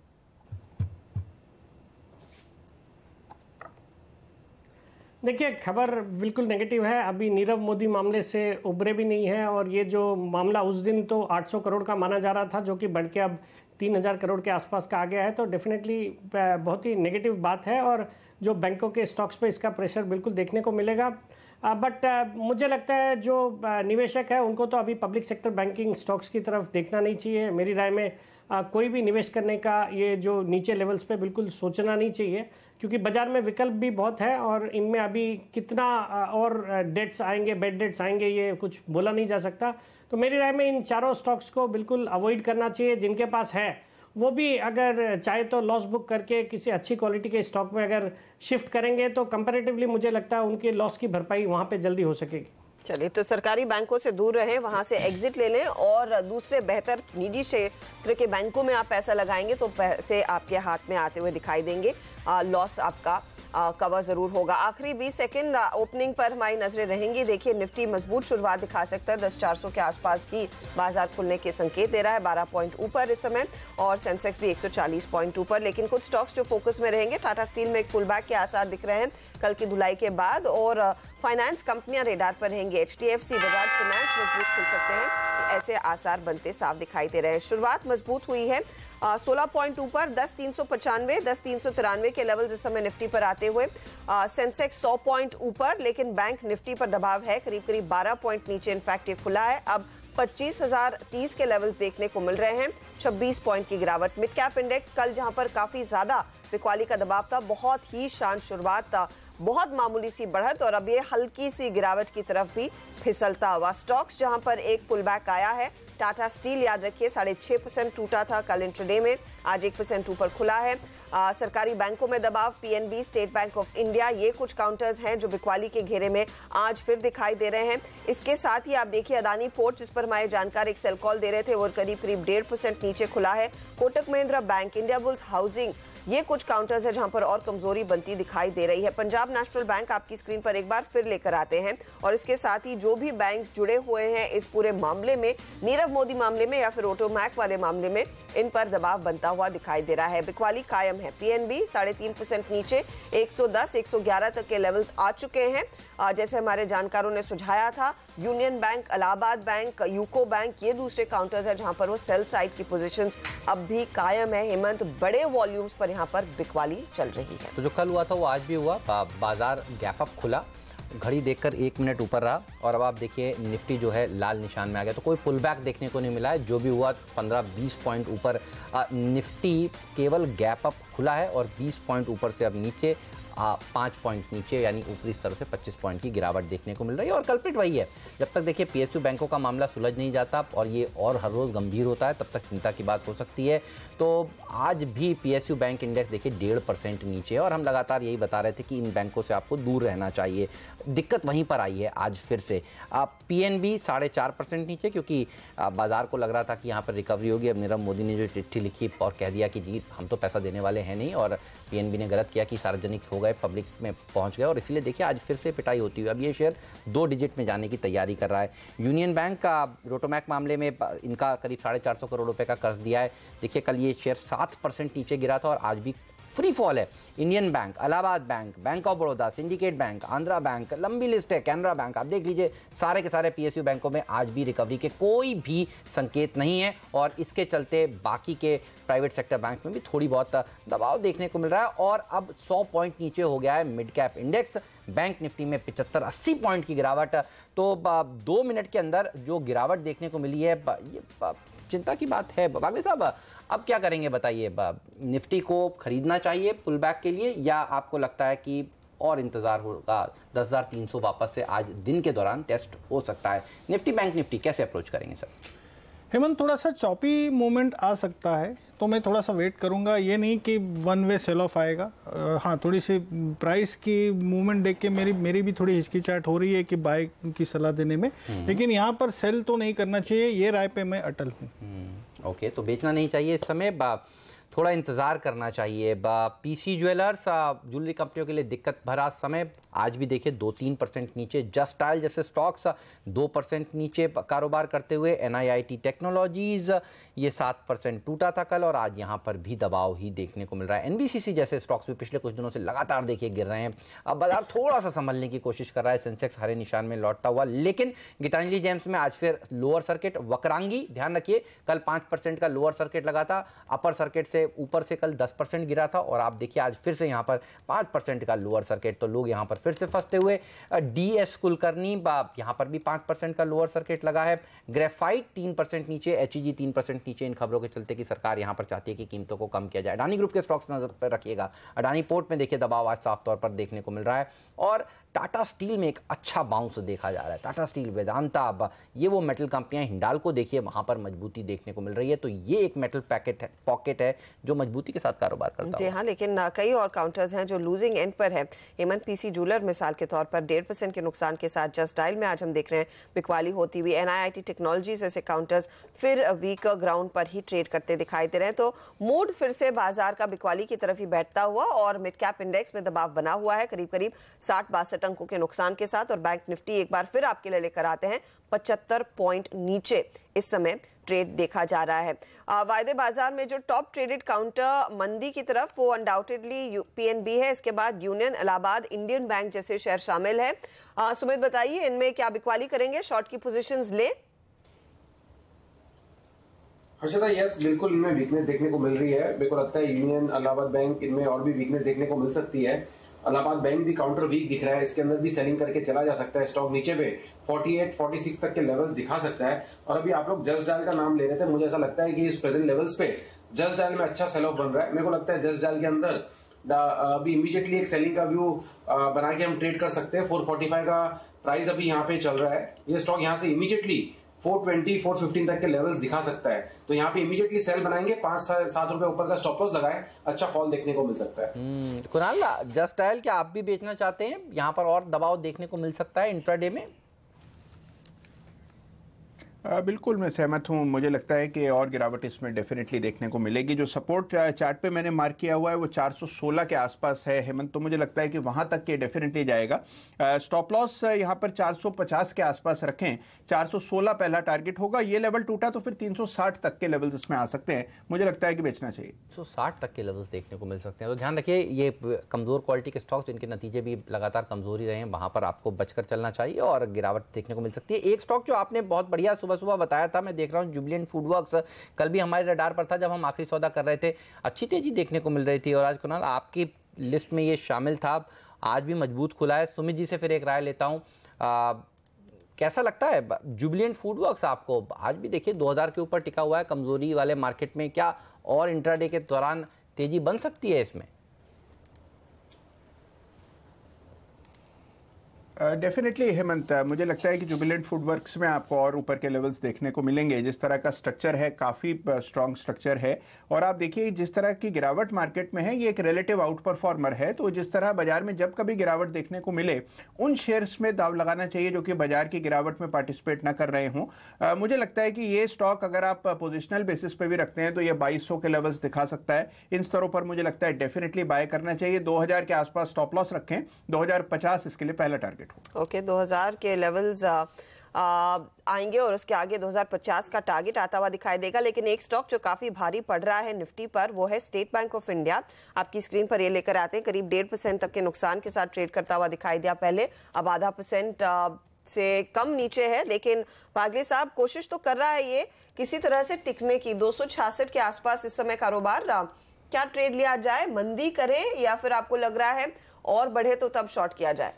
C: देखिए खबर बिल्कुल नेगेटिव है, अभी नीरव मोदी मामले से उभरे भी नहीं है और ये जो मामला उस दिन तो 800 करोड़ का माना जा रहा था जो कि बढ़ के अब 3,000 करोड़ के आसपास का आ गया है। तो डेफिनेटली बहुत ही नेगेटिव बात है और जो बैंकों के स्टॉक्स पे इसका प्रेशर बिल्कुल देखने को मिलेगा। बट मुझे लगता है जो निवेशक है उनको तो अभी पब्लिक सेक्टर बैंकिंग स्टॉक्स की तरफ देखना नहीं चाहिए। मेरी राय में कोई भी निवेश करने का ये जो नीचे लेवल्स पे बिल्कुल सोचना नहीं चाहिए, क्योंकि बाजार में विकल्प भी बहुत है और इनमें अभी कितना और डेट्स आएंगे, बेड डेट्स आएंगे, ये कुछ बोला नहीं जा सकता। तो मेरी राय में इन चारों स्टॉक्स को बिल्कुल अवॉइड करना चाहिए। जिनके पास है वो भी अगर चाहे तो लॉस बुक करके किसी अच्छी क्वालिटी के स्टॉक में अगर शिफ्ट करेंगे तो कंपैरेटिवली मुझे लगता है उनके लॉस की भरपाई वहां पे जल्दी हो सकेगी।
B: चलिए, तो सरकारी बैंकों से दूर रहें, वहां से एग्जिट ले लें और दूसरे बेहतर निजी क्षेत्र के बैंकों में आप पैसा लगाएंगे तो पैसे आपके हाथ में आते हुए दिखाई देंगे, लॉस आपका कवर जरूर होगा। आखिरी 20 सेकंड ओपनिंग पर हमारी नजरें रहेंगी। देखिए, निफ्टी मजबूत शुरुआत दिखा सकता है, 10,400 के आसपास की बाजार खुलने के संकेत दे रहा है, 12 पॉइंट ऊपर इस समय, और सेंसेक्स भी 140 पॉइंट ऊपर। लेकिन कुछ स्टॉक्स जो फोकस में रहेंगे, टाटा स्टील में एक पुलबैक के आसार दिख रहे हैं कल की धुलाई के बाद, और फाइनेंस कंपनियां रेडार पर रहेंगी, HDFC, बजाज फाइनेंस मजबूत खुल सकते हैं, ऐसे आसार बनते साफ दिखाई दे रहे हैं। शुरुआत मजबूत हुई है, 16 पॉइंट ऊपर, 10,395, 10,393 के लेवल इस समय निफ्टी पर आते हुए, सेंसेक्स 100 पॉइंट ऊपर, लेकिन बैंक निफ्टी पर दबाव है, करीब करीब 12 पॉइंट नीचे इनफैक्ट ये खुला है। अब 25,030 के लेवल्स देखने को मिल रहे हैं, 26 पॉइंट की गिरावट। मिड कैप इंडेक्स कल जहां पर काफी ज्यादा बिकवाली का दबाव था, बहुत ही शांत शुरुआत था, बहुत मामूली सी बढ़त, और अब ये हल्की सी गिरावट की तरफ भी फिसलता हुआ। स्टॉक्स जहां पर एक पुलबैक आया है, टाटा स्टील याद रखिए 6.5% टूटा था कल इंट्राडे में, आज 1% ऊपर खुला है। सरकारी बैंकों में दबाव, PNB, state bank of India, ये कुछ काउंटर्स हैं जो बिकवाली के घेरे में आज फिर दिखाई दे रहे हैं। इसके साथ ही आप देखिए अदानी पोर्ट, जिस पर हमारे जानकार एक सेल कॉल दे रहे थे, वो करीब 1.5% नीचे खुला है। Kotak Mahindra bank, India bulls housing, ये कुछ काउंटर्स है जहां पर और कमजोरी बनती दिखाई दे रही है। पंजाब नेशनल बैंक आपकी स्क्रीन पर एक बार फिर लेकर आते हैं, और इसके साथ ही जो भी बैंक्स जुड़े हुए हैं इस पूरे मामले में, नीरव मोदी मामले में या फिर ऑटोमैक वाले मामले में, इन पर दबाव बनता हुआ दिखाई दे रहा है। बिकवाली कायम है। PNB 3.5% नीचे, 110, 111 तक के लेवल्स आ चुके हैं, जैसे हमारे जानकारों ने सुझाया था। Union bank, Allahabad bank, UCO bank, ये दूसरे काउंटर्स है जहां पर वो सेल साइड की पोजीशंस अब भी कायम है। हेमंत, बड़े वॉल्यूम्स पर यहाँ पर बिकवाली चल रही है।
A: तो जो कल हुआ था वो आज भी हुआ, बाजार गैप अप खुला, घड़ी देखकर 1 मिनट ऊपर रहा, और अब आप देखिए निफ्टी जो है लाल निशान में आ गया, तो कोई पुल बैक देखने को नहीं मिला है। जो भी हुआ 15-20 पॉइंट ऊपर निफ्टी केवल गैप अप खुला है, और 20 पॉइंट ऊपर से अब नीचे 5 पॉइंट नीचे, यानी ऊपरी स्तर से 25 पॉइंट की गिरावट देखने को मिल रही है। और कल्प्रिट वही है, जब तक देखिए PSU बैंकों का मामला सुलझ नहीं जाता और ये और हर रोज़ गंभीर होता है, तब तक चिंता की बात हो सकती है। तो आज भी PSU बैंक इंडेक्स देखिए 1.5% नीचे है, और हम लगातार यही बता रहे थे कि इन बैंकों से आपको दूर रहना चाहिए। दिक्कत वहीं पर आई है आज फिर से। PNB 4.5% नीचे, क्योंकि बाजार को लग रहा था कि यहाँ पर रिकवरी होगी। अब नीरव मोदी ने जो चिट्ठी लिखी और कह दिया कि जी हम तो पैसा देने वाले हैं नहीं, और PNB ने गलत किया कि सार्वजनिक हो गए, पब्लिक में पहुंच गए, और इसलिए देखिए आज फिर से पिटाई होती हुई अब ये शेयर 2 डिजिट में जाने की तैयारी कर रहा है। यूनियन बैंक का रोटोमैक मामले में इनका करीब 450 करोड़ रुपए का कर्ज दिया है। देखिए कल ये शेयर 7% नीचे गिरा था, और आज भी फ्री फॉल है। Indian bank, Allahabad bank, bank of Baroda, syndicate bank, Andhra bank, लंबी लिस्ट है, कैनरा बैंक, आप देख लीजिए सारे के सारे PSU बैंकों में आज भी रिकवरी के कोई भी संकेत नहीं है, और इसके चलते बाकी के प्राइवेट सेक्टर बैंक में भी थोड़ी बहुत दबाव देखने को मिल रहा है। और अब 100 पॉइंट नीचे हो गया है mid cap index, bank Nifty में 75-80 पॉइंट की गिरावट। तो 2 मिनट के अंदर जो गिरावट देखने को मिली है, ये चिंता की बात है। बागले साहब, अब क्या करेंगे बताइए? निफ्टी को खरीदना चाहिए पुल बैक के लिए, या आपको लगता है कि और इंतजार होगा, 10,300 वापस से आज दिन के दौरान टेस्ट हो सकता है? निफ्टी बैंक निफ्टी कैसे अप्रोच करेंगे सर?
D: हेमंत, थोड़ा सा चॉपी मूवमेंट आ सकता है, तो मैं थोड़ा सा वेट करूंगा। ये नहीं कि वन वे सेल ऑफ आएगा। हाँ, थोड़ी सी प्राइस की मूवमेंट देख के मेरी भी थोड़ी हिचकिचाहट हो रही है कि बाय की सलाह देने में, लेकिन यहाँ पर सेल तो नहीं करना चाहिए, ये राय पे मैं अटल हूँ।
A: ओके, तो बेचना नहीं चाहिए इस समय, थोड़ा इंतजार करना चाहिए। PC ज्वेलर्स ज्वेलरी कंपनियों के लिए दिक्कत भरा समय, आज भी देखिए 2-3% नीचे। जस्ट डायल जैसे स्टॉक्स 2% नीचे कारोबार करते हुए। NIIT टेक्नोलॉजीज ये 7% टूटा था कल, और आज यहाँ पर भी दबाव ही देखने को मिल रहा है। NBCC जैसे स्टॉक्स भी पिछले कुछ दिनों से लगातार देखिए गिर रहे हैं। अब बाजार थोड़ा सा संभलने की कोशिश कर रहा है, सेंसेक्स हरे निशान में लौटता हुआ, लेकिन गीतांजलि जेम्स में आज फिर लोअर सर्किट वक्रांगी। ध्यान रखिए, कल 5% का लोअर सर्किट लगा था, अपर सर्किट से ऊपर से कल 10% गिरा था और आप देखिए आज फिर से यहाँ पर 5% का लोअर सर्किट, तो लोग यहाँ पर फिर से फंसते हुए। DS कुलकर्णी यहाँ पर भी 5% का लोअर सर्किट लगा है। ग्रेफाइट 3% नीचे, HEG 3% नीचे, इन खबरों के चलते कि सरकार यहाँ पर चाहती है कि कीमतों को कम किया जाए। अडानी ग्रुप के स्टॉक्स नजर पर रखिएगा। अडानी पोर्ट में देखिए दबाव आज साफ तौर पर देखने को मिल रहा है और टाटा स्टील में एक अच्छा बाउंस देखा जा रहा है। टाटा स्टील, वेदांता, ये वो मेटल कंपनियां, हिंडाल्को देखिए वहां पर मजबूती देखने को मिल रही है। तो ये एक मेटल पॉकेट है जो मजबूती के साथ कारोबार करता है।
B: जी हाँ, लेकिन कई और काउंटर्स हैं जो लूजिंग एंड पर है। हेमंत PC ज्वेलर मिसाल के तौर पर 1.5% के नुकसान के साथ जस्ट डायल में आज हम देख रहे हैं बिकवाली होती हुई। NIIT टेक्नोलॉजीज ऐसे काउंटर्स फिर वीक ग्राउंड पर ही ट्रेड करते दिखाई दे रहे हैं। तो मूड फिर से बाजार का बिकवाली की तरफ ही बैठता हुआ और मिड कैप इंडेक्स में दबाव बना हुआ है करीब 60-62 अंकों के नुकसान के साथ। और बैंक निफ्टी एक बार फिर आपके लिए लेकर आते हैं 75 पॉइंट नीचे इस समय ट्रेड देखा जा रहा है। वायदे बाजार में जो टॉप ट्रेडेड काउंटर मंदी की तरफ वो अनडाउटेडली PNB है, इसके बाद यूनियन, इलाहाबाद, इंडियन बैंक जैसे शेयर शामिल है। सुमित बताइए इनमें क्या बिकवाली करेंगे, शॉर्ट की पोजीशंस ले?
F: हर्षदा, यस बिल्कुल इनमें वीकनेस देखने को मिल रही है। मेरे को लगता है यूनियन, इलाहाबाद बैंक, इनमें और भी वीकनेस देखने को मिल सकती है। इलाहाबाद बैंक भी काउंटर वीक दिख रहा है, इसके अंदर भी सेलिंग करके चला जा सकता है। स्टॉक नीचे पे 48-46 तक के लेवल्स दिखा सकता है। और अभी आप लोग जस्ट डायल का नाम ले रहे थे, मुझे ऐसा लगता है कि इस प्रेजेंट लेवल्स पे जस्ट डायल में अच्छा सेल ऑफ बन रहा है। मेरे को लगता है जस्ट डायल के अंदर अभी इमीडिएटली एक सेलिंग का व्यू बना के हम ट्रेड कर सकते हैं। 445 का प्राइस अभी यहाँ पे चल रहा है। ये स्टॉक यहाँ से इमीडिएटली 420-415 तक के लेवल्स दिखा सकता है, तो यहाँ पे इमीडिएटली सेल बनाएंगे। 5-7 रुपए ऊपर का स्टॉप लॉस लगाएं, अच्छा फॉल देखने को मिल सकता है।
A: कुणाल, जस्ट डायल क्या आप भी बेचना चाहते हैं? यहाँ पर और दबाव देखने को मिल सकता है इंट्राडे में?
G: बिल्कुल मैं सहमत हूँ। मुझे लगता है कि और गिरावट इसमें डेफिनेटली देखने को मिलेगी। जो सपोर्ट चार्ट पे मैंने मार्क किया हुआ है वो 416 के आसपास है हेमंत, तो मुझे लगता है कि वहां तक के डेफिनेटली जाएगा। स्टॉप लॉस यहाँ पर 450 के आसपास रखें। 416 पहला टारगेट होगा। ये लेवल टूटा तो फिर 360 तक के लेवल्स इसमें आ सकते हैं। मुझे लगता है कि बेचना चाहिए।
A: 160 तक के लेवल्स देखने को मिल सकते हैं। तो ध्यान रखिए, ये कमजोर क्वालिटी के स्टॉक्स जिनके नतीजे भी लगातार कमजोरी रहे हैं, वहां पर आपको बचकर चलना चाहिए और गिरावट देखने को मिल सकती है। एक स्टॉक जो आपने बहुत बढ़िया सुबह सुबह बताया था, मैं देख रहा हूं जुबिलेंट फूडवर्क्स, कल भी हमारे रडार पर था जब हम आखिरी सौदा कर रहे थे। अच्छी तेजी देखने को मिल रही थी और आज कुणाल आपकी लिस्ट में ये शामिल था। आज भी मजबूत खुला है। सुमित जी से फिर एक राय लेता हूं, कैसा लगता है जुबिलेंट फूडवर्क्स आपको? आज भी देखिए 2000 के ऊपर टिका हुआ है कमजोरी वाले मार्केट में। क्या और इंट्राडे के दौरान तेजी बन सकती है इसमें?
G: डेफिनेटली हेमंत, मुझे लगता है कि जुबिलेंट फूडवर्क्स में आपको और ऊपर के लेवल्स देखने को मिलेंगे। जिस तरह का स्ट्रक्चर है, काफ़ी स्ट्रॉन्ग स्ट्रक्चर है। और आप देखिए जिस तरह की गिरावट मार्केट में है, ये एक रिलेटिव आउट परफॉर्मर है। तो जिस तरह बाजार में जब कभी गिरावट देखने को मिले, उन शेयर्स में दाव लगाना चाहिए जो कि बाजार की गिरावट में पार्टिसिपेट ना कर रहे हों। मुझे लगता है कि ये स्टॉक अगर आप पोजिशनल बेसिस पे भी रखते हैं तो ये 2200 के लेवल्स दिखा सकता है। इन स्तरों पर मुझे लगता है डेफिनेटली बाय करना चाहिए। 2000 के आसपास स्टॉप लॉस रखें। 2050 इसके लिए पहला टारगेट हो।
B: ओके, 2000 के लेवल्स आएंगे और उसके आगे 2050 का टारगेट आता हुआ दिखाई देगा। लेकिन एक स्टॉक जो काफी भारी पड़ रहा है निफ्टी पर, वो है स्टेट बैंक ऑफ इंडिया। आपकी स्क्रीन पर ये लेकर आते हैं, करीब 1.5% तक के नुकसान के साथ ट्रेड करता हुआ दिखाई दिया पहले, अब 0.5% से कम नीचे है। लेकिन पागले साहब कोशिश तो कर रहा है ये किसी तरह से टिकने की। 266 के आसपास इस समय कारोबार। क्या ट्रेड लिया जाए, मंदी करें, या फिर आपको लग रहा है और बढ़े तो तब शॉर्ट किया जाए?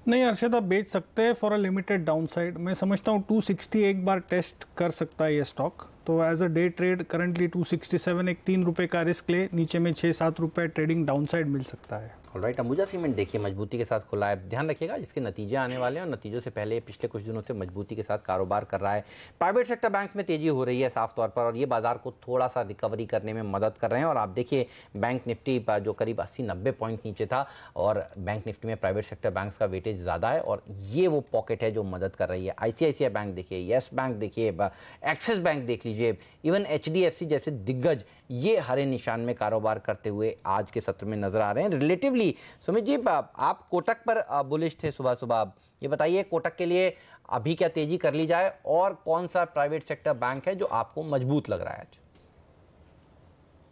D: नहीं अर्षद, आप बेच सकते हैं फॉर अ लिमिटेड डाउनसाइड। मैं समझता हूँ 260 एक बार टेस्ट कर सकता है ये स्टॉक। तो as a day trade currently 267, एक 3 रुपए का रिस्क ले, नीचे में 6-7 रुपए ट्रेडिंग डाउनसाइड मिल सकता है।
A: ऑलराइट, अंबुजा सीमेंट देखिए मजबूती के साथ खुला है। ध्यान रखिएगा जिसके नतीजे आने वाले हैं और नतीजों से पहले पिछले कुछ दिनों से मजबूती के साथ कारोबार कर रहा है। प्राइवेट सेक्टर बैंक्स में तेजी हो रही है साफ तौर पर और ये बाजार को थोड़ा सा रिकवरी करने में मदद कर रहे हैं। और आप देखिए बैंक निफ्टी जो करीब 80-90 पॉइंट नीचे था और बैंक निफ्टी में प्राइवेट सेक्टर बैंक्स का वेटेज ज़्यादा है और ये वो पॉकेट है जो मदद कर रही है। ICICI बैंक देखिए, येस बैंक देखिए, एक्सिस बैंक देख लीजिए, इवन HDFC जैसे दिग्गज ये हरे निशान में कारोबार करते हुए आज के सत्र में नजर आ रहे हैं। रिलेटिवली सुमित जी, आप कोटक पर बुलिश थे सुबह सुबह, ये बताइए कोटक के लिए अभी क्या तेजी कर ली जाए और कौन सा प्राइवेट सेक्टर बैंक है जो आपको मजबूत लग रहा है?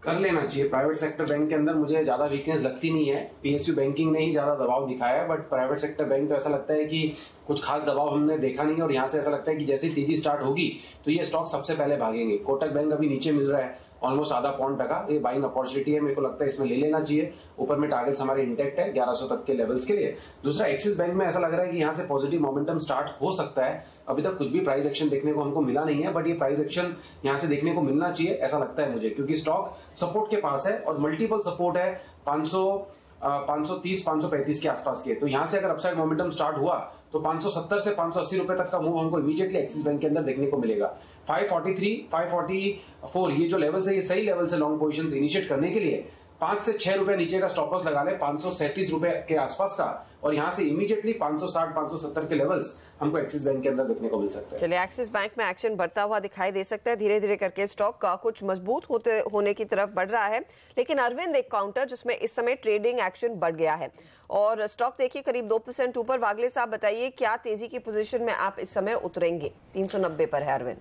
F: कर लेना चाहिए। प्राइवेट सेक्टर बैंक के अंदर मुझे ज्यादा वीकनेस लगती नहीं है। PSU बैंकिंग ने ही ज्यादा दबाव दिखाया है, बट प्राइवेट सेक्टर बैंक तो ऐसा लगता है कि कुछ खास दबाव हमने देखा नहीं और यहाँ से ऐसा लगता है कि जैसे तेजी स्टार्ट होगी तो ये स्टॉक सबसे पहले भागेंगे। कोटक बैंक अभी नीचे मिल रहा है, ऑलमोस्ट आधा पॉइंट टका। ये बाइंग अपॉर्चुनिटी है, मेरे को लगता है इसमें ले लेना चाहिए। ऊपर में टारगेट्स हमारे इंटेक्ट है 1100 तक के लेवल्स के लिए। दूसरा, एक्सिस बैंक में ऐसा लग रहा है कि यहाँ से पॉजिटिव मोमेंटम स्टार्ट हो सकता है। अभी तक कुछ भी प्राइस एक्शन देखने को हमको मिला नहीं है, बट ये प्राइस एक्शन यहाँ से देखने को मिलना चाहिए ऐसा लगता है मुझे, क्योंकि स्टॉक सपोर्ट के पास है और मल्टीपल सपोर्ट है 530 535 के आसपास के। तो यहां से अगर अपसाइड मोमेंटम स्टार्ट हुआ तो 570 से 580 रुपए तक का मूव हमको इमीडिएटली एक्सिस बैंक के अंदर देखने को मिलेगा। 543 544 ये जो लेवल है, ये सही लेवल से लॉन्ग पोजीशंस इनिशिएट करने के लिए 5 से 6 रुपए नीचे का स्टॉप लॉस लगा ले 537 रुपए के आसपास का, और यहां से इमीडिएटली 560 570 के लेवल्स हमको एक्सिस बैंक के अंदर देखने को मिल सकते हैं।
B: चलिए, एक्सिस बैंक में एक्शन बढ़ता हुआ दिखाई दे सकता है। धीरे धीरे करके स्टॉक का कुछ मजबूत होने की तरफ बढ़ रहा है, लेकिन अरविंद एक काउंटर जिसमें इस समय ट्रेडिंग एक्शन बढ़ गया है और स्टॉक देखिए करीब 2% ऊपर। वागले साहब बताइए, क्या तेजी की पोजीशन में आप इस समय उतरेंगे? 390 पर है अरविंद।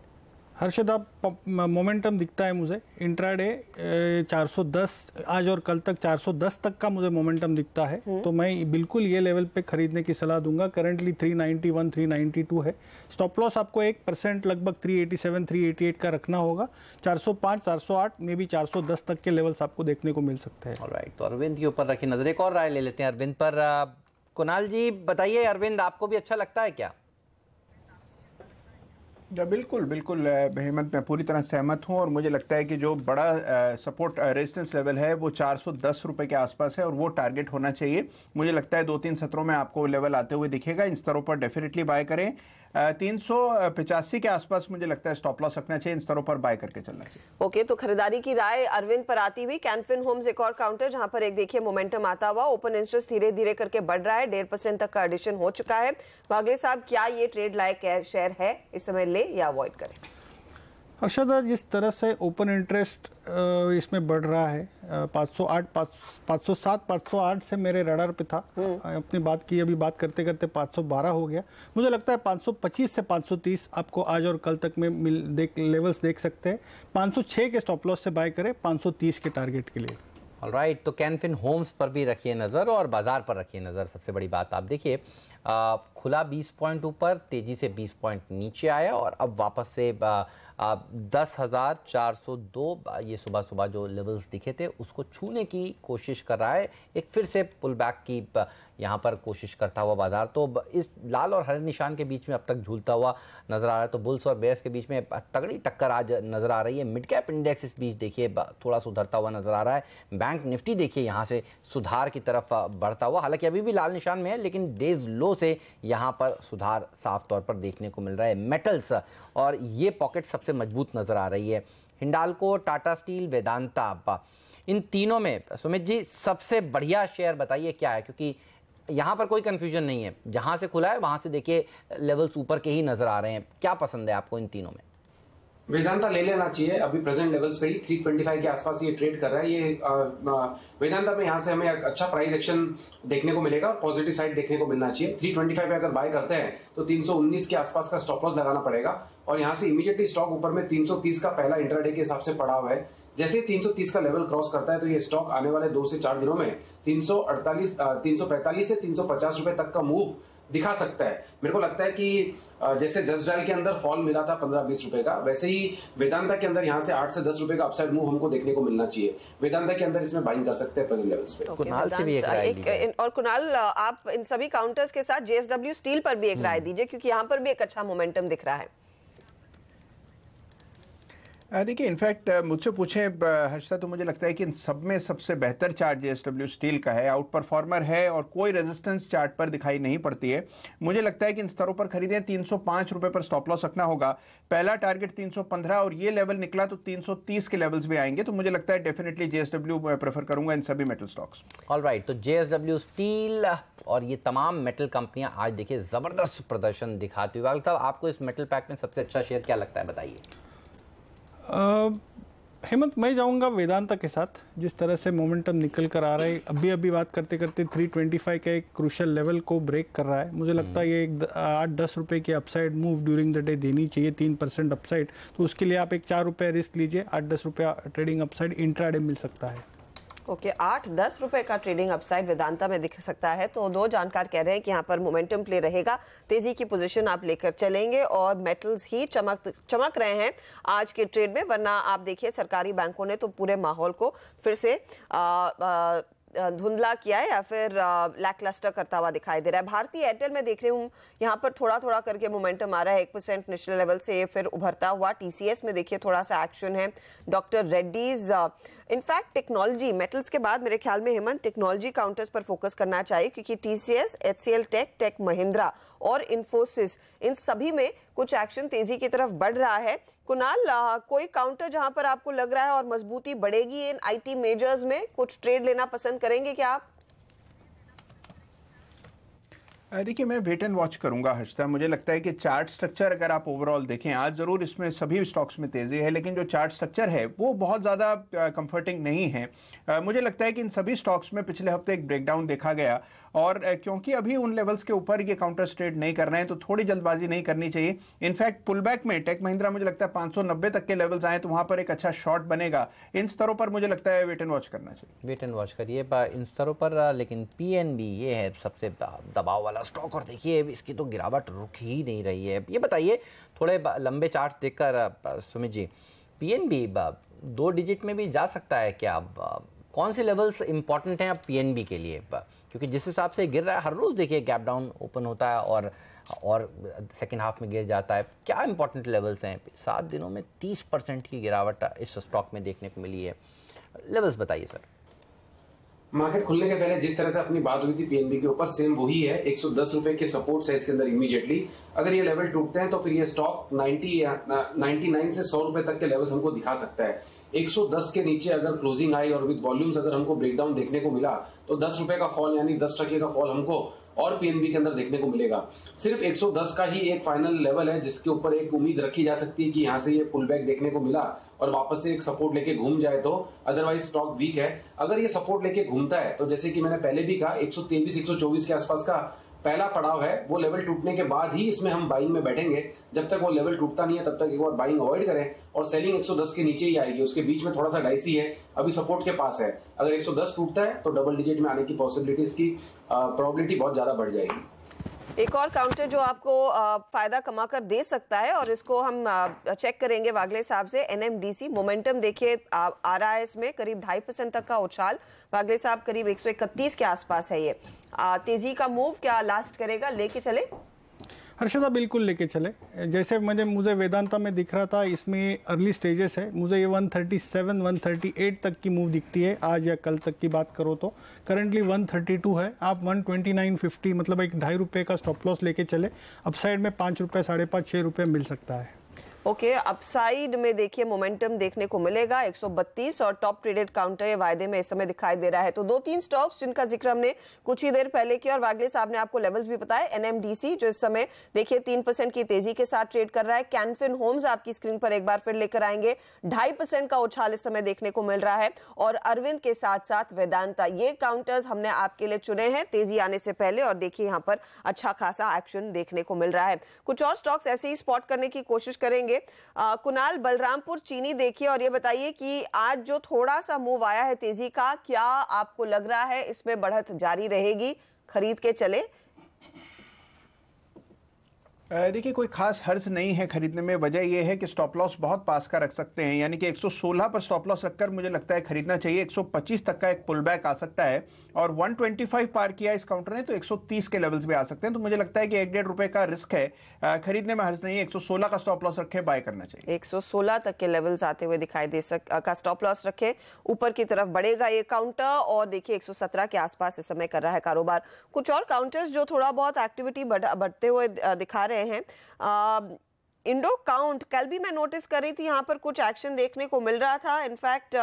D: हर्षद, आप मोमेंटम दिखता है मुझे इंट्राडे 410 आज और कल तक 410 तक का मुझे मोमेंटम दिखता है, तो मैं बिल्कुल ये लेवल पे खरीदने की सलाह दूंगा। करंटली 391 392 है। स्टॉप लॉस आपको 1% लगभग 387 388 का रखना होगा। 405 408 में भी 410 तक के लेवल्स आपको देखने को मिल सकते हैं।
A: ऑलराइट, तो अरविंद के ऊपर रखी नजर। एक और राय ले लेते हैं अरविंद पर। कुणाल जी बताइए, अरविंद आपको भी अच्छा लगता है क्या?
G: बिल्कुल बिल्कुल हेमंत, मैं पूरी तरह सहमत हूं और मुझे लगता है कि जो बड़ा सपोर्ट रेजिस्टेंस लेवल है वो 410 रुपए के आसपास है और वो टारगेट होना चाहिए। मुझे लगता है 2-3 सत्रों में आपको लेवल आते हुए दिखेगा। इन स्तरों पर डेफिनेटली बाय करें। 385 के आसपास मुझे लगता है स्टॉप लॉस रखना चाहिए। इन स्तरों पर बाय करके चलना चाहिए।
B: ओके, तो खरीदारी की राय अरविंद पर आती हुई कैनफिन होम्स एक और काउंटर जहां पर एक देखिए मोमेंटम आता हुआ, ओपन इंटरेस्ट धीरे धीरे करके बढ़ रहा है, 1.5% तक का एडिशन हो चुका है। वागले साहब, क्या ये ट्रेड लायक शेयर है, इस समय ले या अवॉइड करें?
D: हर्षद, जिस तरह से ओपन इंटरेस्ट इसमें बढ़ रहा है 508 507 508 से मेरे रडार पे था, अपनी बात की, अभी बात करते करते 512 हो गया। मुझे लगता है 525 से 530 आपको आज और कल तक में लेवल्स देख सकते हैं। 506 के स्टॉप लॉस से बाय करें 530 के टारगेट के लिए।
A: ऑलराइट, तो कैनफिन होम्स पर भी रखिए नज़र और बाजार पर रखिए नज़र। सबसे बड़ी बात आप देखिए, खुला 20 पॉइंट ऊपर, तेजी से 20 पॉइंट नीचे आया और अब वापस से 10,402 ये सुबह सुबह जो लेवल्स दिखे थे उसको छूने की कोशिश कर रहा है। एक फिर से पुल बैक की यहाँ पर कोशिश करता हुआ बाजार तो इस लाल और हरे निशान के बीच में अब तक झूलता हुआ नजर आ रहा है। तो बुल्स और बेयर्स के बीच में तगड़ी टक्कर आज नजर आ रही है। मिड कैप इंडेक्स इस बीच देखिए थोड़ा सुधरता हुआ नजर आ रहा है। बैंक निफ्टी देखिए यहाँ से सुधार की तरफ बढ़ता हुआ, हालांकि अभी भी लाल निशान में है लेकिन डेज लो से यहाँ पर सुधार साफ तौर पर देखने को मिल रहा है। मेटल्स और ये पॉकेट सबसे मजबूत नजर आ रही है। हिंडाल्को, टाटा स्टील, वेदांता, इन तीनों में सुमित जी सबसे बढ़िया शेयर बताइए क्या है, क्योंकि यहाँ पर कोई कंफ्यूजन नहीं है, जहां से खुला है वहां से देखिए लेवल्स ऊपर के ही नजर आ रहे हैं। क्या पसंद है आपको इन तीनों में?
F: वेदांता ले लेना चाहिए, अभी प्रेजेंट लेवल्स पे ही 325 के आसपास ये ट्रेड कर रहा है। ये वेदांता में यहाँ से हमें अच्छा प्राइस एक्शन देखने को मिलेगा और पॉजिटिव साइड देखने को मिलना चाहिए। 325 पे अगर बाय करते हैं तो 319 के आसपास का स्टॉप लॉस लगाना पड़ेगा और यहाँ से इमीडिएटली स्टॉक ऊपर में 330 का पहला इंट्राडे के हिसाब से पड़ा हुआ है। जैसे 330 का लेवल क्रॉस करता है तो ये स्टॉक आने वाले 2 से 4 दिनों में 345 से 350 रुपए तक का मूव दिखा सकता है। मेरे को लगता है कि जैसे जस्ट डायल के अंदर फॉल मिला था 15-20 रुपए का, वैसे ही वेदांता के अंदर यहाँ से 8 से 10 रुपए का अपसाइड मूव हमको देखने को मिलना चाहिए। वेदांता के अंदर इसमें बाइंग कर सकते हैं प्रेजेंट लेवल्स पे।
A: कुणाल से भी एक राय दीजिए।
B: और कुणाल, आप इन सभी काउंटर्स के साथ जेएसडब्ल्यू स्टील पर भी एक राय दीजिए, क्योंकि यहाँ पर भी एक अच्छा मोमेंटम दिख रहा है।
G: देखिए, इनफैक्ट मुझसे पूछे हर्षा तो मुझे लगता है कि इन सब में सबसे बेहतर चार्ट जेएसडब्ल्यू स्टील का है, आउट परफॉर्मर है और कोई रेजिस्टेंस चार्ट पर दिखाई नहीं पड़ती है। मुझे लगता है कि इन स्तरों पर खरीदें। 305 रुपए पर स्टॉप लॉस रखना होगा। पहला टारगेट 315 और ये लेवल निकला तो 330 के लेवल्स भी आएंगे। तो मुझे लगता है डेफिनेटली जेएसडब्ल्यू प्रेफर करूंगा इन सभी मेटल स्टॉक्स।
A: ऑलराइट, तो जेएसडब्ल्यू स्टील और ये तमाम मेटल कंपनियां आज देखिए जबरदस्त प्रदर्शन दिखाती हुई। साहब, आपको इस मेटल पैक में सबसे अच्छा शेयर क्या लगता है, बताइए।
D: हेमंत, मैं जाऊंगा वेदांता के साथ। जिस तरह से मोमेंटम निकल कर आ रहा है, अभी बात करते करते 325 का एक क्रूशियल लेवल को ब्रेक कर रहा है। मुझे लगता है ये 8-10 रुपए की upside move during the day देनी चाहिए, 3% अपसाइड। तो उसके लिए आप एक 4 रुपये रिस्क लीजिए, 8-10 रुपया ट्रेडिंग अपसाइड इंट्राडे मिल सकता है।
B: ओके 8-10 रुपए का ट्रेडिंग अपसाइड वेदांता में दिख सकता है। तो दो जानकार कह रहे हैं कि यहाँ पर मोमेंटम प्ले रहेगा, तेजी की पोजीशन आप लेकर चलेंगे और मेटल्स ही चमक रहे हैं आज के ट्रेड में। वरना आप देखिए सरकारी बैंकों ने तो पूरे माहौल को फिर से धुंधला किया है या फिर लैकलस्टर करता हुआ दिखाई दे रहा है। भारतीय एयरटेल में देख रही हूँ यहाँ पर थोड़ा थोड़ा करके मोमेंटम आ रहा है, 1% निचले लेवल से फिर उभरता हुआ। टीसीएस में देखिए थोड़ा सा एक्शन है। Doctor Reddy's in fact technology metals के बाद मेरे ख्याल में हेमंत टेक्नोलॉजी काउंटर्स पर फोकस करना चाहिए, क्योंकि टीसीएस, एचसीएल टेक महिंद्रा और इन्फोसिस इन सभी में कुछ एक्शन तेजी की तरफ बढ़ रहा है। कुणाल, कोई काउंटर जहां पर आपको लग रहा है और मजबूती बढ़ेगी इन आईटी मेजर्स में, कुछ ट्रेड लेना पसंद करेंगे क्या आप?
G: देखिए मैं वेट एंड वॉच करूंगा हर्षदा। मुझे लगता है कि चार्ट स्ट्रक्चर अगर आप ओवरऑल देखें, आज जरूर इसमें सभी स्टॉक्स में तेजी है, लेकिन जो चार्ट स्ट्रक्चर है वो बहुत ज़्यादा कंफर्टिंग नहीं है। मुझे लगता है कि इन सभी स्टॉक्स में पिछले हफ्ते एक ब्रेकडाउन देखा गया, और क्योंकि अभी उन लेवल्स के ऊपर ये काउंटर ट्रेड नहीं कर रहे हैं तो थोड़ी जल्दबाजी नहीं करनी चाहिए। इनफैक्ट पुलबैक में टेक महिंद्रा मुझे लगता है 590 तक के लेवल्स आए तो वहां पर एक अच्छा शॉर्ट बनेगा। इन स्तरों पर मुझे लगता है वेट एंड वॉच करना चाहिए।
A: वेट एंड वॉच करिए इन स्तरों पर। लेकिन पीएनबी ये है सबसे दबाव वाला स्टॉक, और देखिए इसकी तो गिरावट रुक ही नहीं रही है। ये बताइए थोड़े लंबे चार्ट देखकर सुमित जी, पीएनबी 2 डिजिट में भी जा सकता है क्या? कौन से लेवल्स इंपॉर्टेंट हैं अब पीएनबी के लिए? क्योंकि जिस हिसाब से गिर रहा है, हर रोज देखिए गैप डाउन ओपन होता है और सेकेंड हाफ में गिर जाता है। क्या इंपॉर्टेंट लेवल्स हैं? 7 दिनों में 30% की गिरावट इस स्टॉक में देखने को मिली है। लेवल्स बताइए सर।
F: मार्केट खुलने के पहले जिस तरह से अपनी बात हुई थी पीएनबी के ऊपर, सेम वही है। 110 रुपए के सपोर्ट्स है इसके अंदर इमीडिएटली। अगर ये लेवल टूटते हैं तो फिर ये स्टॉक 99 से 100 रुपए तक के लेवल्स हमको दिखा सकता है। 110 के नीचे अगर क्लोजिंग आई और विद वॉल्यूम्स अगर हमको ब्रेकडाउन देखने को मिला तो 10 रुपए का फॉल यानी 10% का फॉल हमको और पीएनबी के अंदर देखने को मिलेगा। सिर्फ 110 का ही एक फाइनल लेवल है जिसके ऊपर एक उम्मीद रखी जा सकती है कि यहां से ये पुल बैक देखने को मिला और वापस से एक सपोर्ट लेके घूम जाए तो, अदरवाइज स्टॉक वीक है। अगर ये सपोर्ट लेके घूमता है तो जैसे कि मैंने पहले भी कहा 123 124 के आसपास का पहला पड़ाव है, वो लेवल टूटने के बाद ही इसमें हम बाइंग में बैठेंगे। जब तक वो लेवल टूटता नहीं है तब तक एक बार बाइंग अवॉइड करें, और सेलिंग 110 के नीचे ही आएगी। उसके बीच में थोड़ा सा डाइसी है, अभी सपोर्ट के पास है। अगर 110 टूटता है तो डबल डिजिट में आने की पॉसिबिलिटीज की प्रोबेबिलिटी बहुत ज्यादा बढ़ जाएगी।
B: एक और काउंटर जो आपको फायदा कमाकर दे सकता है और इसको हम चेक करेंगे वागले साहब से, एनएमडीसी। मोमेंटम देखिए आ रहा है इसमें करीब 2.5% तक का उछाल। वागले साहब करीब 131 के आसपास है ये। तेजी का मूव क्या लास्ट करेगा, लेके चले?
D: हर्षदा बिल्कुल लेके चले। जैसे मुझे वेदांता में दिख रहा था, इसमें अर्ली स्टेजेस है। मुझे ये 137 138 तक की मूव दिखती है आज या कल तक की बात करो तो। करंटली 132 है, आप 129.50 मतलब एक 2.5 रुपये का स्टॉप लॉस लेके चले। अपसाइड में 5 रुपये 5.5 6 रुपये मिल सकता है।
B: ओके, अपसाइड में देखिए मोमेंटम देखने को मिलेगा 132 और टॉप ट्रेडेड काउंटर ये वायदे में इस समय दिखाई दे रहा है। तो 2-3 स्टॉक्स जिनका जिक्र हमने कुछ ही देर पहले किया और वागले साहब ने आपको लेवल्स भी बताए। एनएमडीसी जो इस समय देखिए 3% की तेजी के साथ ट्रेड कर रहा है। कैनफिन होम्स आपकी स्क्रीन पर एक बार फिर लेकर आएंगे, 2.5% का उछाल इस समय देखने को मिल रहा है। और अरविंद के साथ साथ वेदांता, ये काउंटर्स हमने आपके लिए चुने हैं तेजी आने से पहले, और देखिए यहाँ पर अच्छा खासा एक्शन देखने को मिल रहा है। कुछ और स्टॉक्स ऐसे ही स्पॉट करने की कोशिश करेंगे। कुणाल, बलरामपुर चीनी देखिए और ये बताइए कि आज जो थोड़ा सा मूव आया है तेजी का, क्या आपको लग रहा है इसमें बढ़त जारी रहेगी, खरीद के चले?
G: देखिए कोई खास हर्ज नहीं है खरीदने में। वजह यह है कि स्टॉप लॉस बहुत पास का रख सकते हैं, यानी कि 116 पर स्टॉप लॉस रखकर मुझे लगता है खरीदना चाहिए। 125 तक का एक पुल बैक आ सकता है और 125 पार किया इस काउंटर ने तो 130 के लेवल्स भी आ सकते हैं। तो मुझे लगता है कि 1-1.5 रुपए का रिस्क है, खरीदने में हर्ज नहीं है। 116 का स्टॉप लॉस रखें, बाय करना चाहिए।
B: 116 तक के लेवल्स आते हुए दिखाई दे का स्टॉप लॉस रखें, ऊपर की तरफ बढ़ेगा ये काउंटर। और देखिए 117 के आसपास इस समय कर रहा है कारोबार। कुछ और काउंटर्स जो थोड़ा बहुत एक्टिविटी बढ़ते हुए दिखा रहे हैं, इंडो काउंट कल भी मैं नोटिस कर रही थी, यहाँ पर कुछ एक्शन देखने को मिल रहा था। इनफैक्ट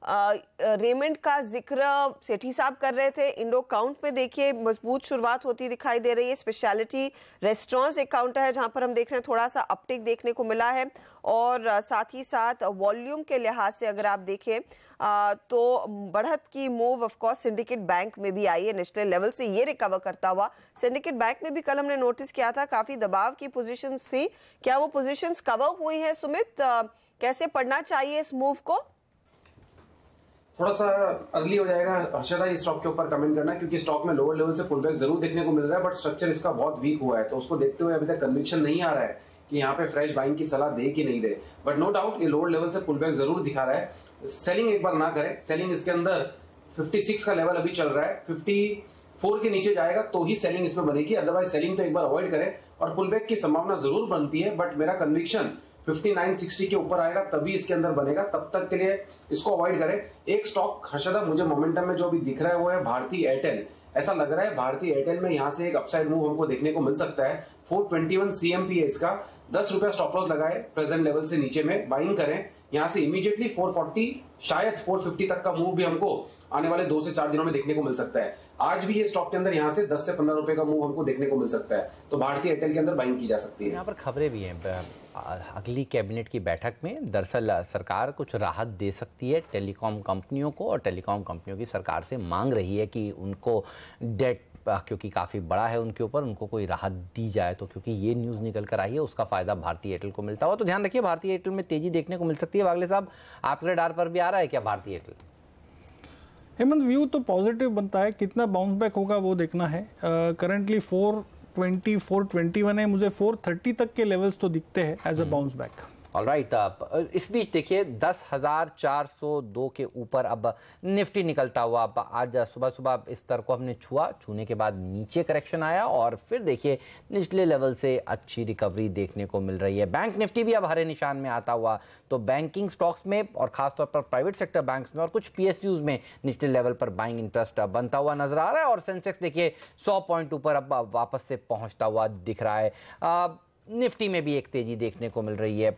B: रेमंड का जिक्र सेठी साहब कर रहे थे। इंडो काउंट में देखिए मजबूत शुरुआत होती दिखाई दे रही है। स्पेशलिटी रेस्टोरेंट्स एक काउंटर है जहां पर हम देख रहे हैं थोड़ा सा अपटिक देखने को मिला है। और साथ ही साथ वॉल्यूम के लिहाज से अगर आप देखें तो बढ़त की move of course syndicate bank में भी आई है, निचले लेवल से ये रिकवर करता हुआ। सिंडिकेट बैंक में भी कल हमने नोटिस किया था काफी दबाव की पोजीशंस थी, क्या वो पोजीशंस कवर हुई है? सुमित, कैसे पढ़ना चाहिए इस मूव को?
F: थोड़ा सा अर्ली हो जाएगा हर्षदा इस स्टॉक के ऊपर कमेंट करना, क्योंकि स्टॉक में लोअर लेवल से पुलबैक जरूर देखने को मिल रहा है, बट स्ट्रक्चर इसका बहुत वीक हुआ है, तो उसको देखते हुए अभी तक कन्विक्शन नहीं आ रहा है कि यहाँ पे फ्रेश बाइंग की सलाह दे कि नहीं दे। बट नो डाउट ये लोअर लेवल से पुलबैक जरूर दिखा रहा है। सेलिंग एक बार ना करें, सेलिंग इसके अंदर 56 का लेवल अभी चल रहा है, 54 के नीचे जाएगा तो ही सेलिंग इसमें बनेगी, अदरवाइज सेलिंग तो एक बार अवॉइड करें। और पुलबैक की संभावना जरूर बनती है, बट मेरा कन्विक्शन 59-60 के ऊपर आएगा तभी इसके अंदर बनेगा, तब तक के लिए इसको अवॉइड करें। एक स्टॉक हर्षदा मुझे मोमेंटम में जो अभी दिख रहा है वो है भारती एयरटेल। ऐसा लग रहा है भारती एयरटेल में यहां से एक अपसाइड मूव हमको देखने को मिल सकता है। 421 CMP है इसका, 10 रुपया स्टॉप लॉस लगाए प्रेजेंट लेवल से नीचे में, बाइंग करें। यहां से इमीडिएटली 440 शायद 450 तक का मूव भी हमको आने वाले 2 से 4 दिनों में देखने को मिल सकता है। आज भी ये स्टॉक के अंदर यहां से 10 से 15 रुपए का मूव हमको देखने को मिल सकता है, तो भारतीय एयरटेल के अंदर बाइंग की जा सकती है।
A: यहाँ पर खबरें भी हैं, अगली कैबिनेट की बैठक में दरअसल सरकार कुछ राहत दे सकती है टेलीकॉम कंपनियों को, और टेलीकॉम कंपनियों की सरकार से मांग रही है कि उनको डेट क्योंकि काफ़ी बड़ा है उनके ऊपर, उनको कोई राहत दी जाए। तो क्योंकि ये न्यूज़ निकल कर आई है उसका फ़ायदा भारतीय एयरटेल को मिलता हुआ, तो ध्यान रखिए भारतीय एयरटेल में तेज़ी देखने को मिल सकती है। वागले साहब, आपके रडार पर भी आ रहा है क्या भारतीय एयरटेल?
D: हेमंत, व्यू तो पॉजिटिव बनता है, कितना बाउंस बैक होगा वो देखना है। करंटली 420 421 है, मुझे 430 तक के लेवल्स तो दिखते हैं as a bounce back.
A: Alright, इस बीच देखिए 10,402 के ऊपर अब निफ्टी निकलता हुआ, अब आज सुबह सुबह इस स्तर को हमने छूने के बाद नीचे करेक्शन आया और फिर देखिए निचले लेवल से अच्छी रिकवरी देखने को मिल रही है। बैंक निफ्टी भी अब हरे निशान में आता हुआ, तो बैंकिंग स्टॉक्स में और खासतौर पर प्राइवेट सेक्टर बैंक्स में और कुछ PSUs में निचले लेवल पर बाइंग इंटरेस्ट बनता हुआ नजर आ रहा है। और सेंसेक्स देखिए 100 पॉइंट ऊपर अब वापस से पहुंचता हुआ दिख रहा है। निफ्टी में भी एक तेजी देखने को मिल रही है,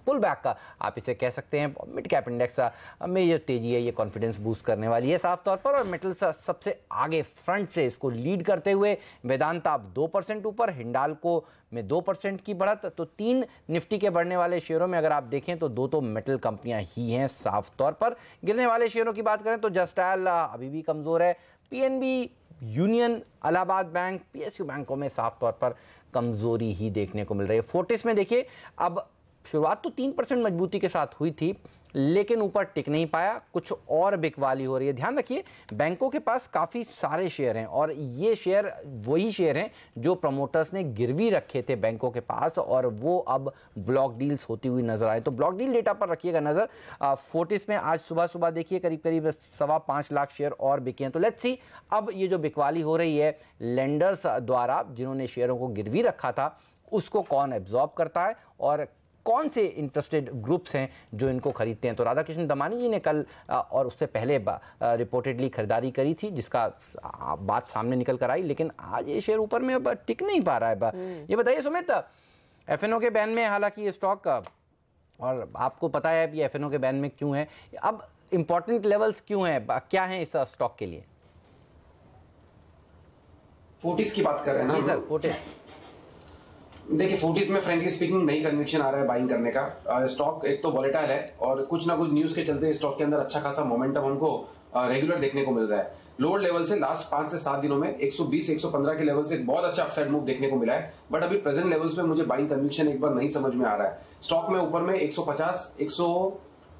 A: पुल बैक का आप इसे कह सकते हैं। मिड कैप इंडेक्स में ये तेजी है, ये कॉन्फिडेंस बूस्ट करने वाली है साफ तौर पर। और मेटल्स सबसे आगे फ्रंट से इसको लीड करते हुए, वेदांता अब 2% ऊपर, हिंडाल्को में 2% की बढ़त। तो 3 निफ्टी के बढ़ने वाले शेयरों में अगर आप देखें तो 2 तो मेटल कंपनियां ही हैं साफ तौर पर। गिरने वाले शेयरों की बात करें तो जस्टाइल अभी भी कमजोर है, PNB, union, Allahabad bank, PSU बैंकों में साफ तौर पर कमजोरी ही देखने को मिल रही है। फोर्टिस में देखिए अब शुरुआत तो 3% मजबूती के साथ हुई थी, लेकिन ऊपर टिक नहीं पाया, कुछ और बिकवाली हो रही है। ध्यान रखिए बैंकों के पास काफ़ी सारे शेयर हैं और ये शेयर वही शेयर हैं जो प्रमोटर्स ने गिरवी रखे थे बैंकों के पास, और वो अब ब्लॉक डील्स होती हुई नजर आए। तो ब्लॉक डील डेटा पर रखिएगा नजर। फोर्टिस में आज सुबह सुबह देखिए करीब 5.25 लाख शेयर और बिके हैं। तो लेट्स सी अब ये जो बिकवाली हो रही है लेंडर्स द्वारा जिन्होंने शेयरों को गिरवी रखा था, उसको कौन एब्जॉर्ब करता है और कौन से इंटरेस्टेड ग्रुप्स हैं जो इनको खरीदते हैं। तो राधाकृष्ण दमानी जी ने कल और उससे पहले रिपोर्टेडली खरीदारी करी थी, जिसका बात सामने निकल कर आई, लेकिन आज ये शेयर ऊपर में अब टिक नहीं पा रहा है। ये बताइए सुमित, FNO के बैन में हालांकि ये स्टॉक, और आपको पता है ये FNO के बैन में क्यों है, अब इंपॉर्टेंट लेवल्स क्यों है, क्या है इस स्टॉक के लिए?
F: फोर्टिस की बात कर रहे हैं ना?
A: जी सर, फोर्टिस।
F: देखिए फोर्टिस में फ्रेंकली स्पीकिंग नहीं कन्विक्शन आ रहा है बाइंग करने का। स्टॉक एक तो वॉलेटाइल है और कुछ ना कुछ न्यूज के चलते स्टॉक के अंदर अच्छा खासा मोमेंटम हमको रेगुलर देखने को मिल रहा है। लोअर लेवल से लास्ट 5 से 7 दिनों में 120-115 के लेवल से बहुत अच्छा अपसाइड मूव देखने को मिला है, बट अभी प्रेजेंट लेवल्स पे मुझे बाइंग कन्विक्शन एक बार नहीं समझ में आ रहा है। स्टॉक में ऊपर में 150,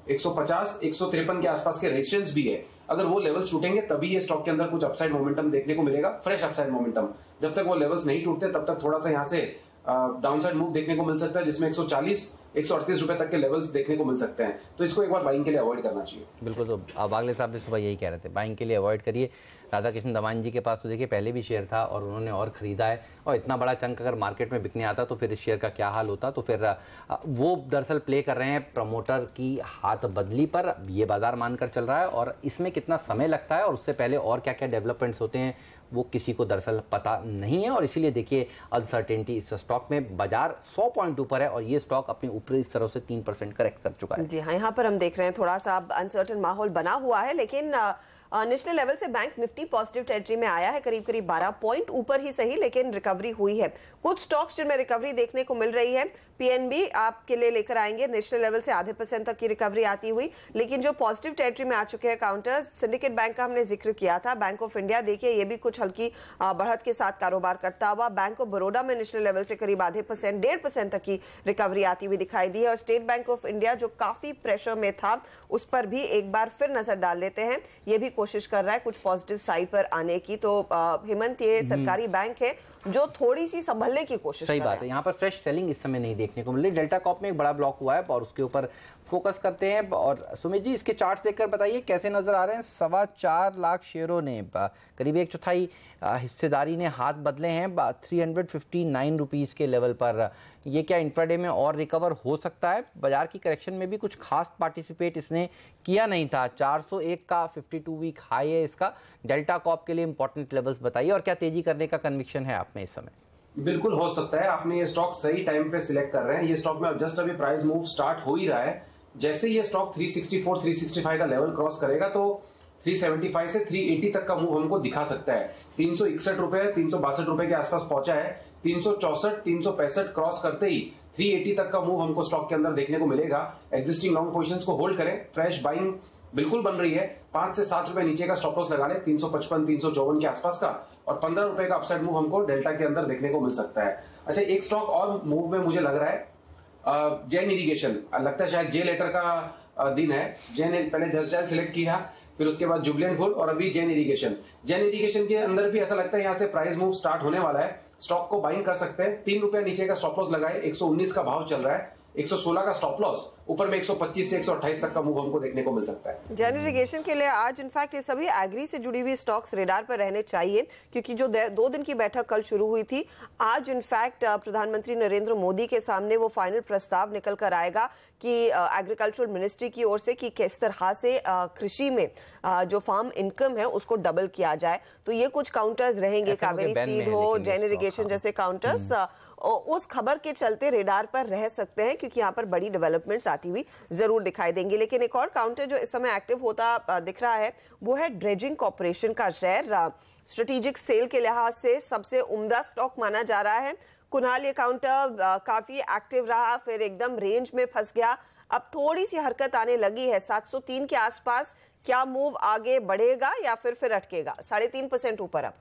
F: 153 के आसपास के रेजिस्टेंस भी है। अगर वो लेवल्स टूटेंगे तभी ये स्टॉक के अंदर कुछ अपसाइड मोमेंटम देखने को मिलेगा, फ्रेश अपसाइड मोमेंटम। जब तक वो लेवल्स नहीं टूटते तब तक थोड़ा सा यहाँ से डाउनसाइड मूव देखने को मिल सकता है, जिसमें 140-138 रुपए तक के लेवल्स देखने को मिल सकते हैं। तो इसको एक बार बाइंग के लिए अवॉइड करना चाहिए।
A: बिल्कुल, तो वागले साहब भी सुबह यही कह रहे थे, बाइंग के लिए अवॉइड करिए। राधाकृष्ण दमानी जी के पास तो देखिए पहले भी शेयर था और उन्होंने और खरीदा है, और इतना बड़ा चंक अगर मार्केट में बिकने आता तो फिर इस शेयर का क्या हाल होता। तो फिर वो दरअसल प्ले कर रहे हैं प्रमोटर की हाथ बदली पर, ये बाजार मानकर चल रहा है, और इसमें कितना समय लगता है और उससे पहले और क्या क्या डेवलपमेंट्स होते हैं वो किसी को दरअसल पता नहीं है। और इसीलिए देखिए अनसर्टेनिटी इस स्टॉक में, बाजार 100 पॉइंट ऊपर है और ये स्टॉक अपने ऊपरी स्तरों से 3% करेक्ट कर चुका है।
B: जी हाँ, यहाँ पर हम देख रहे हैं थोड़ा सा अनसर्टेन माहौल बना हुआ है, लेकिन निचले लेवल से बैंक निफ्टी पॉजिटिव टेरिटरी में आया है, करीब करीब 12 पॉइंट ऊपर ही सही, लेकिन रिकवरी हुई है। कुछ स्टॉक्स जिनमें रिकवरी देखने को मिल रही है, पीएनबी आपके लिए लेकर आएंगे, नेशनल लेवल से आधे % तक की रिकवरी आती हुई, लेकिन जो पॉजिटिव टेरिटरी में आ चुके हैं काउंटर्स, सिंडिकेट बैंक का हमने जिक्र किया था, बैंक ऑफ इंडिया देखिए ये भी कुछ हल्की बढ़त के साथ कारोबार करता हुआ, बैंक ऑफ बड़ौदा में नेशनल लेवल से करीब आधे % 1.5% तक की रिकवरी आती हुई दिखाई दी है। और स्टेट बैंक ऑफ इंडिया जो काफी प्रेशर में था, उस पर भी एक बार फिर नजर डाल लेते हैं, ये भी कोशिश कर रहा है कुछ पॉजिटिव साइड पर आने की। तो हेमंत, ये सरकारी बैंक है जो थोड़ी सी संभलने की कोशिश कर रहा है।
A: सही बात है, यहाँ पर फ्रेश सेलिंग इस समय नहीं देखने को मिल रही। डेल्टा कॉर्प में एक बड़ा ब्लॉक हुआ है और उसके ऊपर फोकस करते हैं। और सुमित जी, इसके चार्ट्स देखकर बताइए कैसे नजर आ रहे हैं। 4.25 लाख शेयरों ने करीब 1/4 हिस्सेदारी ने हाथ बदले हैं 359 रुपीस के लेवल पर। ये क्या इंट्राडे में और रिकवर हो सकता है? बाजार की करेक्शन में भी कुछ खास पार्टिसिपेट इसने किया नहीं था। 401 का 52 वीक हाई है इसका। डेल्टा कॉर्प के लिए इंपॉर्टेंट लेवल्स बताइए और क्या तेजी करने का कन्विक्शन है आप में इस समय?
F: बिल्कुल हो सकता है, आपने ये स्टॉक सही टाइम पे सिलेक्ट कर रहे हैं। ये स्टॉक में जस्ट अभी प्राइस मूव स्टार्ट हो ही रहा है। जैसे ये स्टॉक 364 365 का लेवल क्रॉस करेगा तो 375 से 380 तक का मूव हमको दिखा सकता है। 361 रुपए 362 रुपए के आसपास पहुंचा है। 364 365 क्रॉस करते ही 380 तक का मूव हमको स्टॉक के अंदर देखने को मिलेगा। एग्जिस्टिंग लॉन्ग पोजीशंस को होल्ड करें, फ्रेश बाइंग बिल्कुल बन रही है। 5 से 7 रुपए नीचे का स्टॉप लॉस लगा ले 355 354 के आसपास का, और 15 रुपए का अपसाइड मूव हमको डेल्टा के अंदर देखने को मिल सकता है। अच्छा, एक स्टॉक और मूव में मुझे लग रहा है जैन इरिगेशन, लगता है शायद जे लेटर का दिन है। जैन पहले जस्ट डायल सिलेक्ट किया, फिर उसके बाद जुबिलेंट फूड और अभी जैन इरिगेशन। जैन इरिगेशन के अंदर भी ऐसा लगता है यहाँ से प्राइस मूव स्टार्ट होने वाला है। स्टॉक को बाइंग कर सकते हैं। 3 रुपया नीचे का स्टॉप लॉस लगाए, 119 का भाव चल रहा है, 116 का स्टॉप लॉस, ऊपर में 125 से 128 तक का मूव हमको देखने को मिल सकता है।
B: जैन इरिगेशन के लिए आज इनफैक्ट ये सभी एग्री से जुड़ी हुई स्टॉक्स रेडार पर रहने चाहिए, क्योंकि जो 2 दिन की बैठक कल शुरू हुई थी, आज इनफैक्ट प्रधानमंत्री नरेंद्र मोदी के सामने वो फाइनल प्रस्ताव निकल कर आएगा कि एग्रीकल्चरल मिनिस्ट्री की ओर से कि किस तरह से कृषि में जो फार्म इनकम है उसको डबल किया जाए। तो ये कुछ काउंटर्स रहेंगे, कावेरी सीड हो, जैन इरिगेशन जैसे काउंटर्स उस खबर के चलते रेडार पर रह सकते हैं, क्योंकि यहाँ पर बड़ी डेवलपमेंट्स आती हुई जरूर दिखाई देंगी। लेकिन एक और काउंटर जो इस समय एक्टिव होता दिख रहा है वो है ड्रेजिंग कॉर्पोरेशन का शेयर। स्ट्रेटेजिक सेल के लिहाज से सबसे उम्दा स्टॉक माना जा रहा है। कुणाल, ये काउंटर काफी एक्टिव रहा, फिर एकदम रेंज में फंस गया, अब थोड़ी सी हरकत आने लगी है 703 के आसपास। क्या मूव आगे बढ़ेगा या फिर अटकेगा? 3.5% ऊपर अब।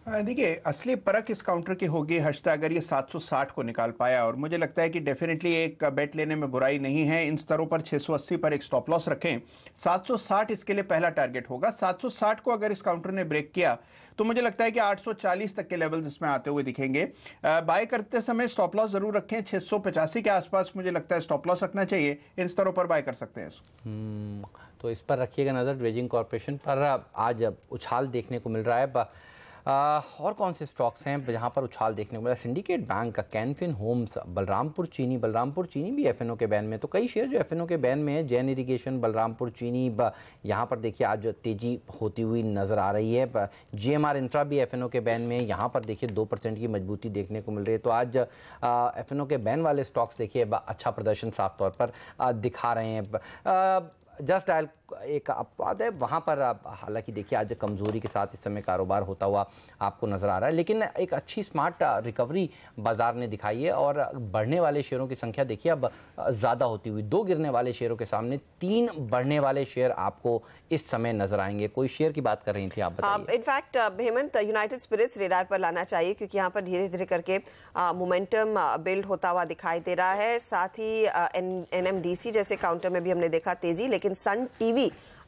G: देखिए, असली परख इस काउंटर की होगी हर्षिता अगर ये 760 को निकाल पाया, और मुझे लगता है कि डेफिनेटली एक बेट लेने में बुराई नहीं है। इन स्तरों पर 680 पर एक स्टॉप लॉस रखें। 760 इसके लिए पहला टारगेट होगा। 760 को अगर इस काउंटर ने ब्रेक किया तो मुझे लगता है कि 840 तक के लेवल्स इसमें आते हुए दिखेंगे। बाय करते समय स्टॉप लॉस जरूर रखें। 685 के आसपास मुझे लगता है स्टॉप लॉस रखना चाहिए। इन स्तरों पर बाय कर सकते हैं।
A: तो इस पर रखिएगा नजर। ड्रेजिंग कॉर्पोरेशन पर आज उछाल देखने को मिल रहा है। और कौन से स्टॉक्स हैं जहां पर उछाल देखने को मिला? सिंडिकेट बैंक, कैनफिन होम्स, बलरामपुर चीनी भी एफएनओ के बैन में, तो कई शेयर जो एफएनओ के बैन में है। जैन इरिगेशन, बलरामपुर चीनी, यहाँ पर देखिए आज तेजी होती हुई नजर आ रही है। जीएमआर इंफ्रा भी एफएनओ के बैन में, यहाँ पर देखिए 2% की मजबूती देखने को मिल रही है। तो आज एफएनओ के बैन वाले स्टॉक्स देखिए अच्छा प्रदर्शन साफ तौर पर दिखा रहे हैं। जस्ट डायल एक अपवाद है, वहाँ पर हालांकि देखिए आज कमजोरी के साथ इस समय कारोबार होता हुआ आपको नजर आ रहा है, लेकिन एक अच्छी स्मार्ट रिकवरी बाजार ने दिखाई है। और बढ़ने वाले शेयरों की संख्या देखिए अब ज़्यादा होती हुई, 2 गिरने वाले शेयरों के सामने 3 बढ़ने वाले शेयर आपको इस समय नजर आएंगे। कोई शेयर की बात कर रही थी आप बताइए।
B: इनफैक्ट हेमंत, यूनाइटेड स्पिरिट्स रेडार पर लाना चाहिए, क्योंकि यहाँ पर धीरे धीरे करके मोमेंटम बिल्ड होता हुआ दिखाई दे रहा है। साथ ही एनएमडीसी जैसे काउंटर में भी हमने देखा तेजी, लेकिन सन टीवी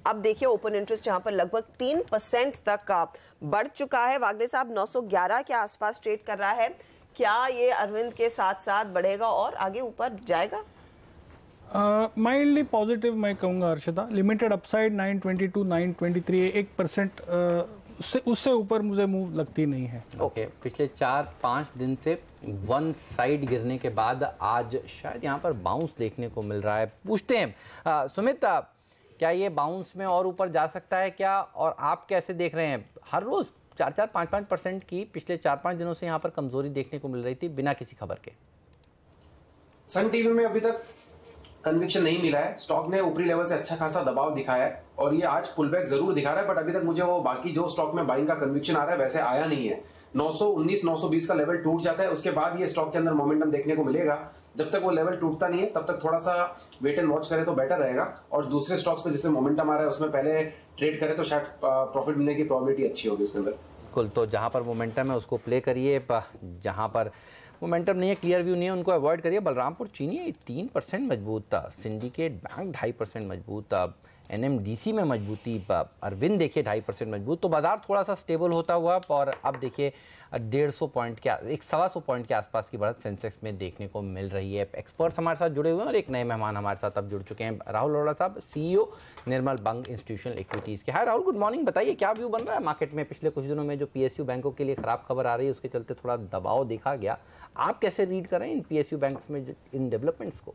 B: अब देखिए ओपन इंटरेस्ट यहाँ पर लगभग 3% तक बढ़ चुका है। वागले साहब 911 के आसपास ट्रेड कर रहा है। क्या ये अरविंद के साथ साथ बढ़ेगा और आगे ऊपर जाएगा?
D: माइल्डली पॉजिटिव मैं कहूंगा हर्षिता। लिमिटेड अपसाइड 922 923 1% उससे ऊपर मुझे मूव लगती नहीं है।
A: ओके, पिछले 4-5 दिन से वन साइड गिरने के बाद आज शायद यहाँ पर बाउंस देखने को मिल रहा है। पूछते हैं सुमित, क्या ये बाउंस में और ऊपर जा सकता है क्या, और आप कैसे देख रहे हैं? हर रोज 4-5% की पिछले 4-5 दिनों से यहाँ पर कमजोरी देखने को मिल रही थी बिना किसी खबर के।
F: सन टीवी में अभी तक कन्विक्शन नहीं मिला है। स्टॉक ने ऊपरी लेवल से अच्छा खासा दबाव दिखाया है और ये आज पुल बैक जरूर दिखा रहा है, बट अभी तक मुझे वो बाकी जो स्टॉक में बाइंग का कन्विक्शन आ रहा है वैसे आया नहीं है। 919 920 का लेवल टूट जाता है, उसके बाद ये स्टॉक के अंदर मोमेंटम देखने को मिलेगा। जब तक वो लेवल टूटता नहीं है तब तक थोड़ा सा वेट एंड वॉच करें तो बेटर रहेगा, और दूसरे स्टॉक्स पे जिसमें मोमेंटम आ रहा है उसमें पहले ट्रेड करें तो शायद प्रॉफिट मिलने की प्रोबेबिलिटी अच्छी होगी उसके अंदर।
A: बिल्कुल, तो जहां पर मोमेंटम है उसको प्ले करिए, जहां पर मोमेंटम नहीं है, क्लियर व्यू नहीं है, उनको अवॉइड करिए। बलरामपुर चीनी 3% मजबूत था, सिंडिकेट बैंक 2.5% मजबूत था, NMDC में मजबूती, अरविंद देखिए 2.5% मजबूत। तो बाजार थोड़ा सा स्टेबल होता हुआ और अब देखिए 150 पॉइंट के 125 पॉइंट के आसपास की बढ़त सेंसेक्स में देखने को मिल रही है। एक्सपर्ट्स हमारे साथ जुड़े हुए हैं और एक नए मेहमान हमारे साथ अब जुड़ चुके हैं, राहुल अरोड़ा साहब, CEO निर्मल बंग इंस्टीट्यूशनल इक्विटीज़ के। हाय राहुल, गुड मॉर्निंग। बताइए क्या व्यू बन रहा है मार्केट में? पिछले कुछ दिनों में जो PSU बैंकों के लिए खराब खबर आ रही है उसके चलते थोड़ा दबाव देखा गया, आप कैसे रीड करें इन PSU बैंक्स में इन डेवलपमेंट्स को?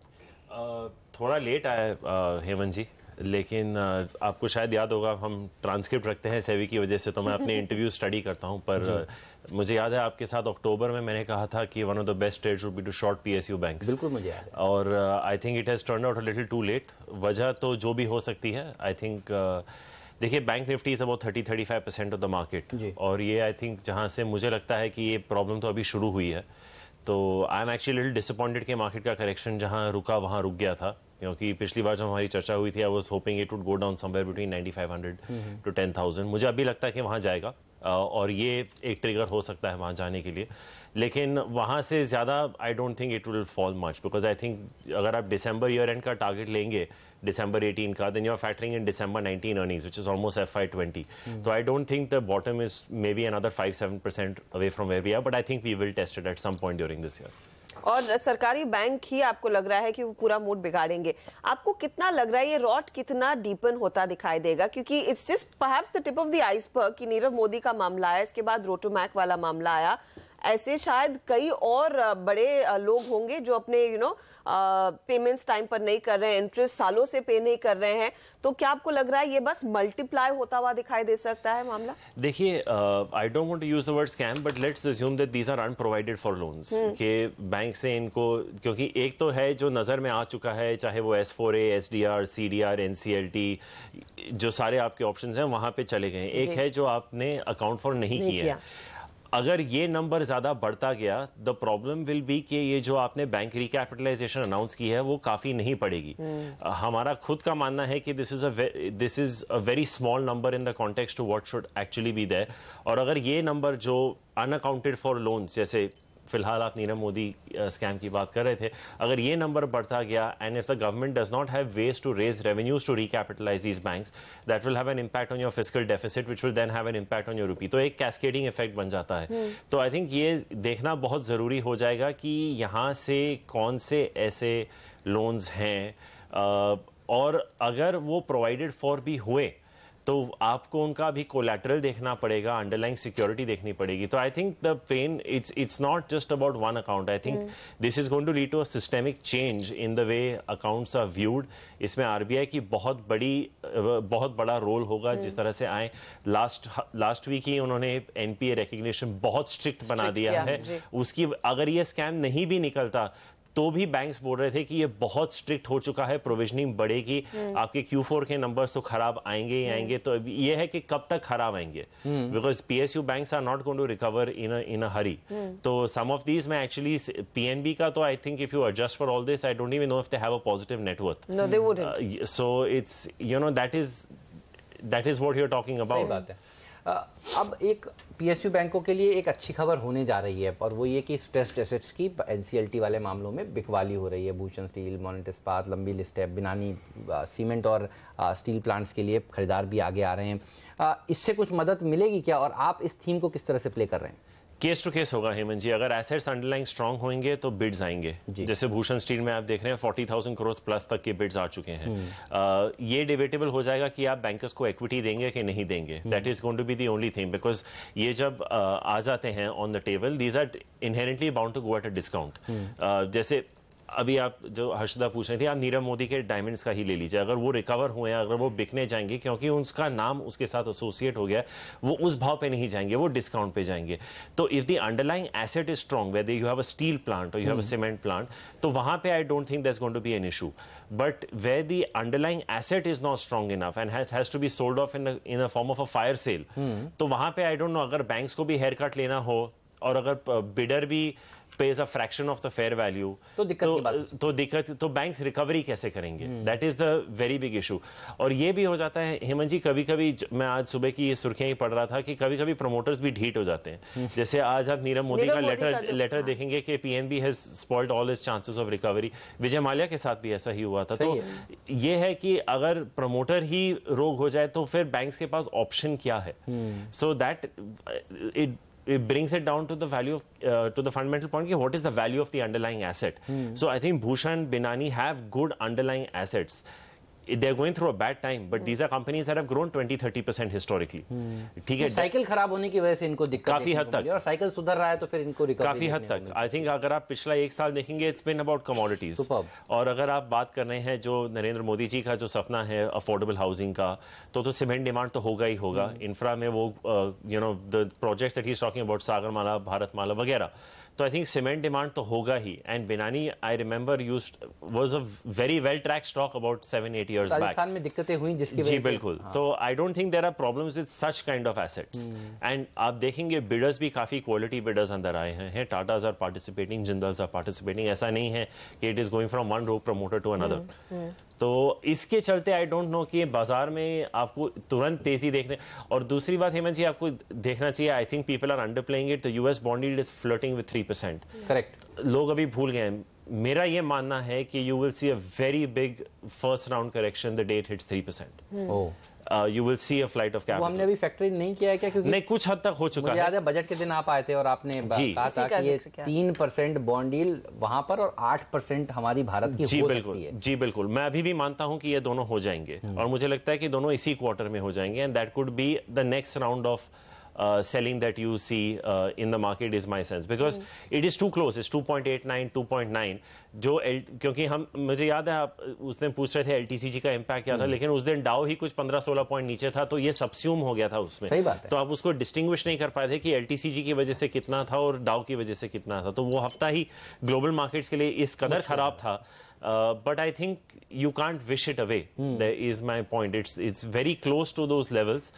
H: थोड़ा लेट आया हेमंत जी, लेकिन आपको शायद याद होगा हम ट्रांसक्रिप्ट रखते हैं सेवी की वजह से, तो मैं अपने इंटरव्यू स्टडी करता हूं, पर मुझे याद है आपके साथ अक्टूबर में मैंने कहा था कि one of the best trades would be to short PSU banks.
A: बिल्कुल मुझे याद है,
H: और I think it has turned out a little too late. वजह तो जो भी हो सकती है, आई थिंक देखिए bank Nifty is about 30-35% of the market, और ये आई थिंक जहां से मुझे लगता है कि ये प्रॉब्लम तो अभी शुरू हुई है, तो I am actually little disappointed कि मार्केट का करेक्शन जहां रुका वहां रुक गया था, क्योंकि पिछली बार जब हमारी चर्चा हुई थी I was hoping it would go down somewhere between 9500 to 10,000। मुझे अभी लगता है कि वहां जाएगा और ये एक ट्रिगर हो सकता है वहां जाने के लिए, लेकिन वहां से ज़्यादा आई don't think it will fall much, because I think अगर आप दिसंबर ईयर एंड का टारगेट लेंगे December 18 का, then you are factoring in December 19 earnings, which is almost FY20. So I don't think the bottom is maybe another 5-7% away from where we are, but I think we will test it at some point during this year.
B: और सरकारी bank ही आपको लग रहा है कि वो पूरा mood बिगाड़ेंगे? आपको कितना लग रहा है ये रॉट कितना डीपन होता दिखाई देगा? क्योंकि it's just perhaps the tip of the iceberg कि नीरव मोदी का मामला आया, इसके बाद रोटोमैक वाला मामला आया, ऐसे शायद कई और बड़े लोग होंगे जो अपने पेमेंट्स टाइम पर नहीं कर रहे हैं, इंटरेस्ट सालों से पे नहीं कर रहे हैं, तो क्या आपको लग रहा है ये बस मल्टीप्लाई होता हुआ दिखाई दे सकता है मामला?
H: देखिए, I don't want to use the word scam, but let's assume that these are unprovided for loans, के बैंक से इनको, क्योंकि एक तो है जो नजर में आ चुका है, चाहे वो S4A, SDR, CDR, NCLT, जो सारे आपके ऑप्शंस हैं वहां पे चले गए, एक है जो आपने अकाउंट फॉर नहीं किया। अगर ये नंबर ज्यादा बढ़ता गया, द प्रॉब्लम विल बी कि ये जो आपने बैंक रिकैपिटलाइजेशन अनाउंस की है वो काफी नहीं पड़ेगी। हमारा खुद का मानना है कि this is a very small number in the context to what should actually be there, और अगर ये नंबर जो अनअकाउंटेड फॉर लोन्स, जैसे फिलहाल आप नीरव मोदी स्कैम की बात कर रहे थे, अगर ये नंबर बढ़ता गया and if the government does not have ways to raise revenues to recapitalize these banks, that will have an impact on your fiscal deficit which will then have an impact on your rupee. तो एक cascading effect बन जाता है। तो I think ये देखना बहुत जरूरी हो जाएगा कि यहाँ से कौन से ऐसे लोन्स हैं, और अगर वो प्रोवाइडेड फॉर भी हुए तो आपको उनका भी कोलैटरल देखना पड़ेगा, अंडरलाइंग सिक्योरिटी देखनी पड़ेगी। तो I think the pain it's not just about one account, I think this is going to lead to a systemic change in the way accounts are viewed. इसमें RBI की बहुत बड़ा role होगा, जिस तरह से आए लास्ट वीक ही उन्होंने NPA रिकग्निशन बहुत स्ट्रिक्ट बना दिया है। उसकी अगर ये स्कैम नहीं भी निकलता तो भी बैंक्स बोल रहे थे कि ये बहुत स्ट्रिक्ट हो चुका है, प्रोविजनिंग बढ़ेगी, आपके Q4 के नंबर्स तो खराब आएंगे ही आएंगे। तो ये है कि कब तक खराब आएंगे, because PSU banks are not going to recover in a hurry. तो सम ऑफ दीज में एक्चुअली PNB का तो I think if you adjust for all this, I don't even know if they have a positive net worth.
B: No, they wouldn't.
H: So it's that is what you are talking about.
A: बात है। अब एक PSU बैंकों के लिए एक अच्छी खबर होने जा रही है, और वो ये कि स्ट्रेस्ड एसेट्स की NCLT वाले मामलों में बिकवाली हो रही है। भूषण स्टील, मोनेट इस्पात, लंबी लिस्ट है, बिनानी सीमेंट और स्टील प्लांट्स के लिए खरीदार भी आगे आ रहे हैं। इससे कुछ मदद मिलेगी क्या, और आप इस थीम को किस तरह से प्ले कर रहे हैं?
H: केस टू केस होगा हेमंत जी। अगर एसेट्स अंडरलाइंग स्ट्रांग होंगे तो बिड्स आएंगे। जैसे भूषण स्टील में आप देख रहे हैं 40,000 करोड़ प्लस तक के बिड्स आ चुके हैं। ये डिबेटेबल हो जाएगा कि आप बैंकर्स को इक्विटी देंगे कि नहीं देंगे। That is going to be the only thing, because ये जब आ जाते हैं on the table, these are inherently bound to go at a discount. जैसे अभी आप जो हर्षदा पूछ रही थी, आप नीरव मोदी के डायमंड्स का ही ले लीजिए, अगर वो रिकवर हुए, अगर वो बिकने जाएंगे क्योंकि उसका नाम उसके साथ एसोसिएट हो गया, वो उस भाव पे नहीं जाएंगे, वो डिस्काउंट पे जाएंगे। तो if the underlying asset is strong, whether you have a steel plant और you have a cement plant, तो वहां पे I don't think that's going to be an issue. But where the underlying asset is not strong enough and has to be sold off in a form of a fire sale, तो वहां पे I don't know, अगर banks को भी hair cut लेना हो और अगर बिडर भी pays a fraction of the fair value, तो बैंक्स रिकवरी कैसे करेंगे? That is the very big issue. और ये भी हो जाता है हेमंत जी, कभी कभी मैं आज सुबह की ये सुर्खियां ही पढ़ रहा था कि कभी कभी प्रमोटर्स भी ढीठ हो जाते हैं। जैसे आज आप नीरव मोदी का लेटर देखेंगे कि PNB has spoiled all his chances of recovery. Vijay Mallya के साथ भी ऐसा ही हुआ था। तो ये है कि अगर प्रमोटर ही रोग हो जाए तो फिर बैंक्स के पास ऑप्शन क्या है? So that it brings it down to the value of, to the fundamental point, what is the value of the underlying asset? So I think Bhushan, Binani have good underlying assets. They're going through a bad time, but these are companies that have grown 20-30% historically. ठीक है,
A: cycle खराब होने की वजह से इनको दिक्कत
H: काफी हद तक,
A: और साइकिल सुधर रहा है तो फिर इनको रिकवरी
H: काफी हद तक। आई थिंक अगर आप पिछला एक साल देखेंगे, इट्स बीन अबाउट कमोडिटीज। और अगर आप बात कर रहे हैं जो नरेंद्र मोदी जी का जो सपना है अफोर्डेबल हाउसिंग का, तो सीमेंट डिमांड तो होगा ही होगा। इंफ्रा में वो you know the projects that he is talking about, Sagarmala, Bharatmala वगैरह, तो आई थिंक सीमेंट डिमांड तो होगा ही। And Binani I remember was a very well track stock about 7-8 years बैक।
A: राजस्थान में दिक्कतें हुई जिसकी वजह
H: से, जी बिल्कुल। तो I don't think there are problems with such kind of assets. And आप देखेंगे बिडर्स भी काफी क्वालिटी बिडर्स अंदर आए हैं। Tatas are participating, Jindals are participating. ऐसा नहीं है कि it is going from one rope promoter to another. तो इसके चलते आई डोंट नो कि बाजार में आपको तुरंत तेजी देखने। और दूसरी बात हेमंत जी, आपको देखना चाहिए, I think people are under playing it, the US bond yield is flirting with 3%।
A: Correct.
H: लोग अभी भूल गए हैं। मेरा ये मानना है कि you will see a very big first round correction the day it hits 3%। You will see a flight of capital.
A: वो हमने अभी फैक्टरी नहीं किया है क्या? क्योंकि
H: नहीं, कुछ हद तक हो चुका है।
A: याद है बजट के दिन आप आए थे और आपने कहा था कि ये 3% बॉन्ड डील वहां पर और 8% हमारी भारत की हो सकती है।
H: जी बिल्कुल, मैं अभी भी मानता हूं कि ये दोनों हो जाएंगे और मुझे लगता है कि दोनों इसी क्वार्टर में हो जाएंगे। And that could be the next round of selling that you see in the market is my sense, because it is too close. It's 2.89, 2.9 जो क्योंकि मुझे याद है आप उस दिन पूछ रहे थे LTCG का इम्पैक्ट क्या था, लेकिन उस दिन डाउ ही कुछ 15-16 पॉइंट नीचे था, तो ये सबस्यूम हो गया था उसमें।
A: सही बात है।
H: तो आप उसको डिस्टिंग्विश नहीं कर पाए थे कि LTCG की वजह से कितना था और डाउ की वजह से कितना था। तो वो हफ्ता ही ग्लोबल मार्केट्स के लिए इस कदर खराब था। But I think you can't wish it away. That is my point. It's very close to those levels.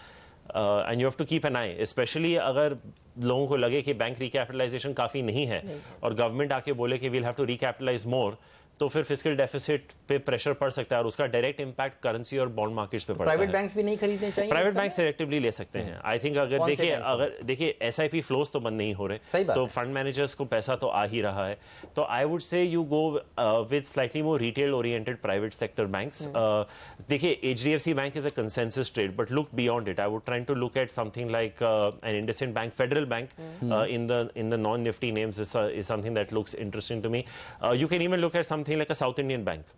H: And you have to keep an eye, especially अगर लोगों को लगे कि बैंक रिकैपिटलाइजेशन काफी नहीं है और गवर्नमेंट आके बोले कि we'll have to recapitalize more, तो फिर फिस्कल डेफिसिट पे प्रेशर पड़ सकता है और उसका डायरेक्ट इंपैक्ट करेंसी और बॉन्ड मार्केट्स पे पड़ता है।
A: प्राइवेट बैंक्स भी नहीं खरीदने चाहिए।
H: प्राइवेट बैंक सिलेक्टिवली ले सकते हैं। आई थिंक अगर देखिए एसआईपी फ्लोज तो बंद नहीं हो रहे, तो फंड मैनेजर्स को पैसा तो आ ही रहा है। तो I would say you go with slightly more retail oriented private sector banks. देखिए HDFC Bank is a consensus trade, but look beyond it. I would try to look at something like an IndusInd Bank, Federal Bank in the non-nifty names is something that looks interesting to me. You can even look at something like a South Indian bank.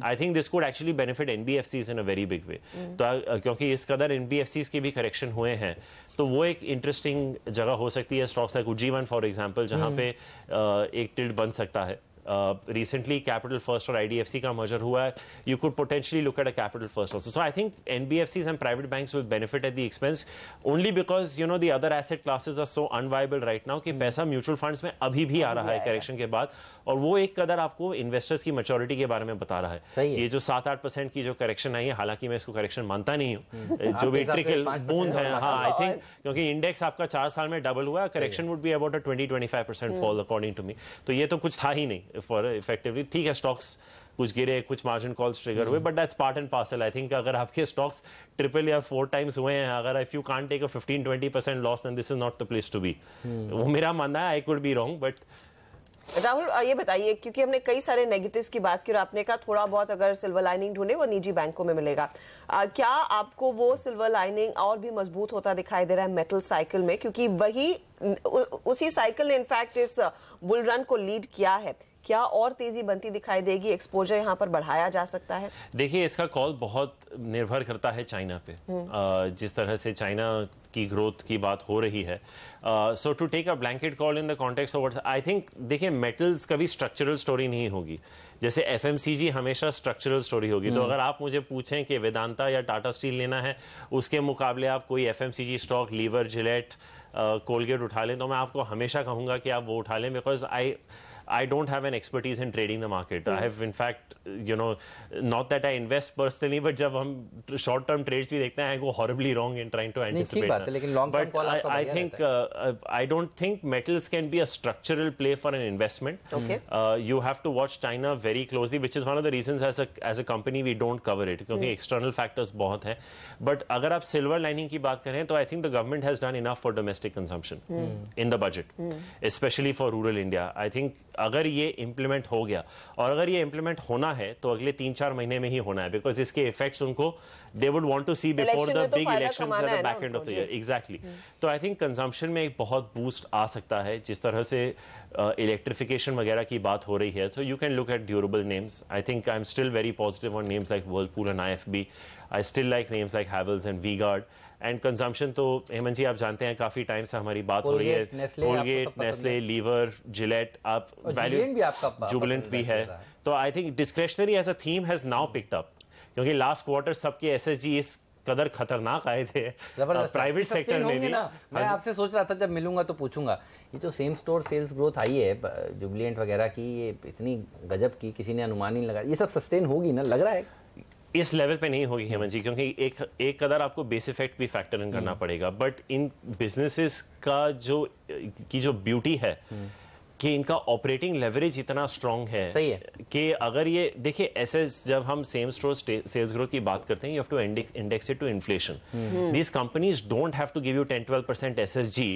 H: I think this could actually benefit NBFCs in a very big way. तो क्योंकि इस कदर NBFCs के भी correction हुए हैं, तो वो एक इंटरेस्टिंग जगह हो सकती है। Stocks like Ujjivan for example, जहां पे एक टिल्ट बन सकता है। Recently Capital First और IDFC का merger हुआ है. You could potentially look at a Capital First also. So I think NBFCs and private banks will benefit at the expense only because you know the other asset classes are so unviable right now कि पैसा mutual funds में अभी भी आ रहा है correction के बाद, और वो एक कदर आपको इन्वेस्टर्स की मैच्योरिटी के बारे में बता रहा है। ये जो 7-8% की जो करेक्शन आई है, हालांकि मैं इसको करेक्शन मानता नहीं हूँ, जो भी ट्रिकल बूंद है, हाँ आई थिंक क्योंकि इंडेक्स आपका 4 साल में डबल हुआ, correction would be about 20-25% fall according to me. तो ये तो कुछ था ही नहीं फॉर इफेक्टिवली। ठीक है, स्टॉक्स कुछ गिरे, कुछ मार्जिन कॉल्स ट्रिगर हुए, but that's part and parcel. I think अगर आपके स्टॉक्स 3 या 4 टाइम्स हुए हैं, अगर if you can't take a 15-20% loss, then this is not the place to be. वो मेरा मानना है, I could be wrong, but
B: Rahul ये बताइए, क्योंकि हमने कई सारे नेगेटिव्स की बात की और आपने कहा थोड़ा बहुत अगर सिल्वर लाइनिंग ढूंढे वो निजी बैंकों में मिलेगा, क्या आपको वो सिल्वर लाइनिंग और भी मजबूत होता दिखाई दे रहा है मेटल साइकिल में? क्योंकि वही उसी साइकिल ने इनफैक्ट इस बुल रन को लीड किया है क्या और तेजी बनती दिखाई देगी? एक्सपोजर यहाँ पर बढ़ाया जा सकता है?
H: देखिए, इसका कॉल बहुत निर्भर करता है चाइना पे। जिस तरह से चाइना की ग्रोथ की बात हो रही है, so to take a blanket call in the context of I think, देखिए मेटल्स कभी स्ट्रक्चरल स्टोरी नहीं होगी, जैसे एफएमसीजी हमेशा स्ट्रक्चरल स्टोरी होगी। तो अगर आप मुझे पूछें कि वेदांता या टाटा स्टील लेना है, उसके मुकाबले आप कोई FMCG stock, Lever, Gillette, Colgate उठा लें, तो मैं आपको हमेशा कहूंगा कि आप वो उठा लें, because I don't have an expertise in trading the market. I have, in fact, not that I invest personally, but जब हम short term trades भी देखते हैं, I go horribly wrong in trying to anticipate.
A: ठीक बात है, लेकिन long term call आपका
H: I think I don't think metals can be a structural play for an investment.
B: Okay.
H: You have to watch China very closely, which is one of the reasons as a company we don't cover it, क्योंकि external factors बहुत हैं. But अगर आप silver lining की बात करें, तो I think the government has done enough for domestic consumption in the budget, especially for rural India. I think अगर ये इम्प्लीमेंट हो गया, और अगर ये इम्प्लीमेंट होना है तो अगले 3-4 महीने में ही होना है, बिकॉज इसके इफेक्ट्स उनको they would want to see before the big elections at the back end of the year. Exactly. तो आई थिंक कंजम्पशन में एक बहुत बूस्ट आ सकता है, जिस तरह से इलेक्ट्रिफिकेशन वगैरह की बात हो रही है। So you can look at durable names. I think I am still very positive on names like Whirlpool and IFB. I still like names like Havells and V-Guard. And consumption तो हेमंत जी आप जानते हैं, काफी टाइम से हमारी बात हो रही है, कोलगेट, नेस्ले, लीवर, जिलेट, आप वैल्यू, जुबिलेंट भी है। तो I think discretionary as a theme has now picked up, क्योंकि लास्ट क्वार्टर सबके SSG इस कदर खतरनाक आए थे प्राइवेट सेक्टर में भी।
A: मैं आपसे सोच रहा था जब मिलूंगा तो पूछूंगा, ये जो सेम स्टोर सेल्स ग्रोथ आई है जुबिलेंट वगैरह की, ये इतनी गजब की, किसी ने अनुमान नहीं लगा, ये सब सस्टेन होगी ना? लग रहा है
H: इस लेवल पे नहीं होगी हेमंत जी, क्योंकि एक कदर आपको बेस इफेक्ट भी फैक्टर इन करना पड़ेगा। बट इन बिजनेसेस का जो ब्यूटी है कि इनका ऑपरेटिंग लेवरेज इतना स्ट्रांग है,
A: सही है
H: कि अगर ये देखिए ऐसे जब हम सेम स्टोर सेल्स ग्रोथ की बात करते हैं, you have to index it to inflation. These companies don't have to give you 10-12% SSG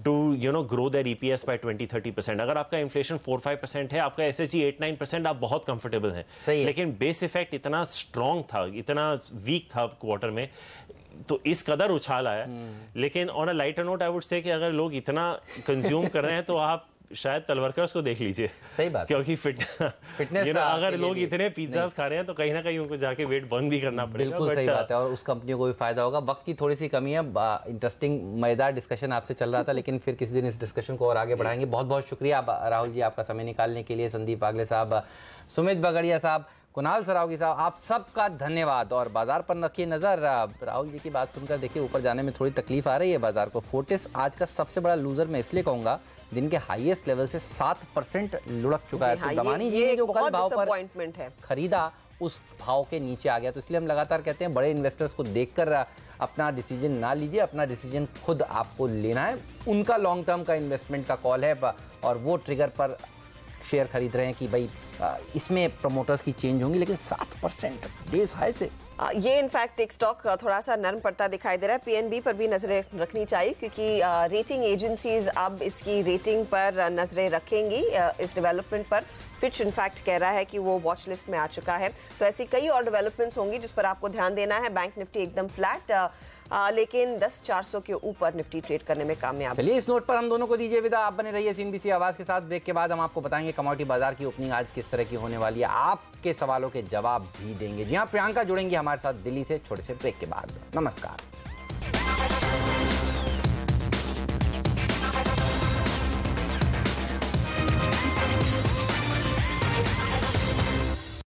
H: to grow their EPS by 20-30%। अगर आपका इन्फ्लेशन 4-5% है, आपका SSG 8-9%, आप बहुत कंफर्टेबल हैं। लेकिन बेस इफेक्ट इतना स्ट्रांग था, इतना वीक था क्वार्टर में, तो इस कदर उछाल आया। लेकिन on a lighter note I would से कि अगर लोग इतना कंज्यूम कर रहे हैं तो आप शायद तलवर्कर्स को देख लीजिए।
A: सही बात,
H: क्योंकि फिटनेस अगर लोग इतने पिज्जास खा रहे हैं तो कहीं ना कहीं उनको जाके वेट बर्न भी करना पड़ेगा।
A: बिल्कुल सही बात है, और उस कंपनियों को भी फायदा होगा। वक्त की थोड़ी सी कमी है, इंटरेस्टिंग मजेदार डिस्कशन आपसे चल रहा था, लेकिन फिर किसी दिन इस डिस्कशन को और आगे बढ़ाएंगे। बहुत बहुत शुक्रिया राहुल जी आपका समय निकालने के लिए, संदीप पागले साहब, सुमित बगड़िया साहब, कुणाल सरावगी साहब, आप सबका धन्यवाद। और बाजार पर रखिए नजर। राहुल जी की बात सुनकर देखिए ऊपर जाने में थोड़ी तकलीफ आ रही है बाजार को। फोर्टिस आज का सबसे बड़ा लूजर मैं इसलिए कहूंगा, दिन के हाईएस्ट लेवल से 7% लुढ़क चुका है। तो दमानी जी ने जो कल भाव पर खरीदा उस भाव के नीचे आ गया। तो इसलिए हम लगातार कहते हैं बड़े इन्वेस्टर्स को देखकर अपना डिसीजन ना लीजिए, अपना डिसीजन खुद आपको लेना है। उनका लॉन्ग टर्म का इन्वेस्टमेंट का कॉल है, और वो ट्रिगर पर शेयर खरीद रहे हैं कि भाई इसमें प्रमोटर्स की चेंज होंगी, लेकिन 7% डेज हाई से
B: ये इनफैक्ट एक स्टॉक थोड़ा सा नरम पड़ता दिखाई दे रहा है। PNB पर भी नजरें रखनी चाहिए, क्योंकि रेटिंग एजेंसीज अब इसकी रेटिंग पर नजरें रखेंगी, इस डेवलपमेंट पर। फिच इनफैक्ट कह रहा है कि वो वॉच लिस्ट में आ चुका है। तो ऐसी कई और डेवलपमेंट्स होंगी जिस पर आपको ध्यान देना है। बैंक निफ्टी एकदम फ्लैट, लेकिन 10,400 के ऊपर निफ्टी ट्रेड करने में कामयाब।
A: चलिए इस नोट पर हम दोनों को दीजिए विदा। आप बने रहिए CNBC आवाज के साथ। ब्रेक के बाद हम आपको बताएंगे कमोडिटी बाजार की ओपनिंग आज किस तरह की होने वाली है। आपके सवालों के जवाब भी देंगे। जी हाँ, प्रियंका जुड़ेंगी हमारे साथ दिल्ली से छोटे से ब्रेक के बाद। नमस्कार।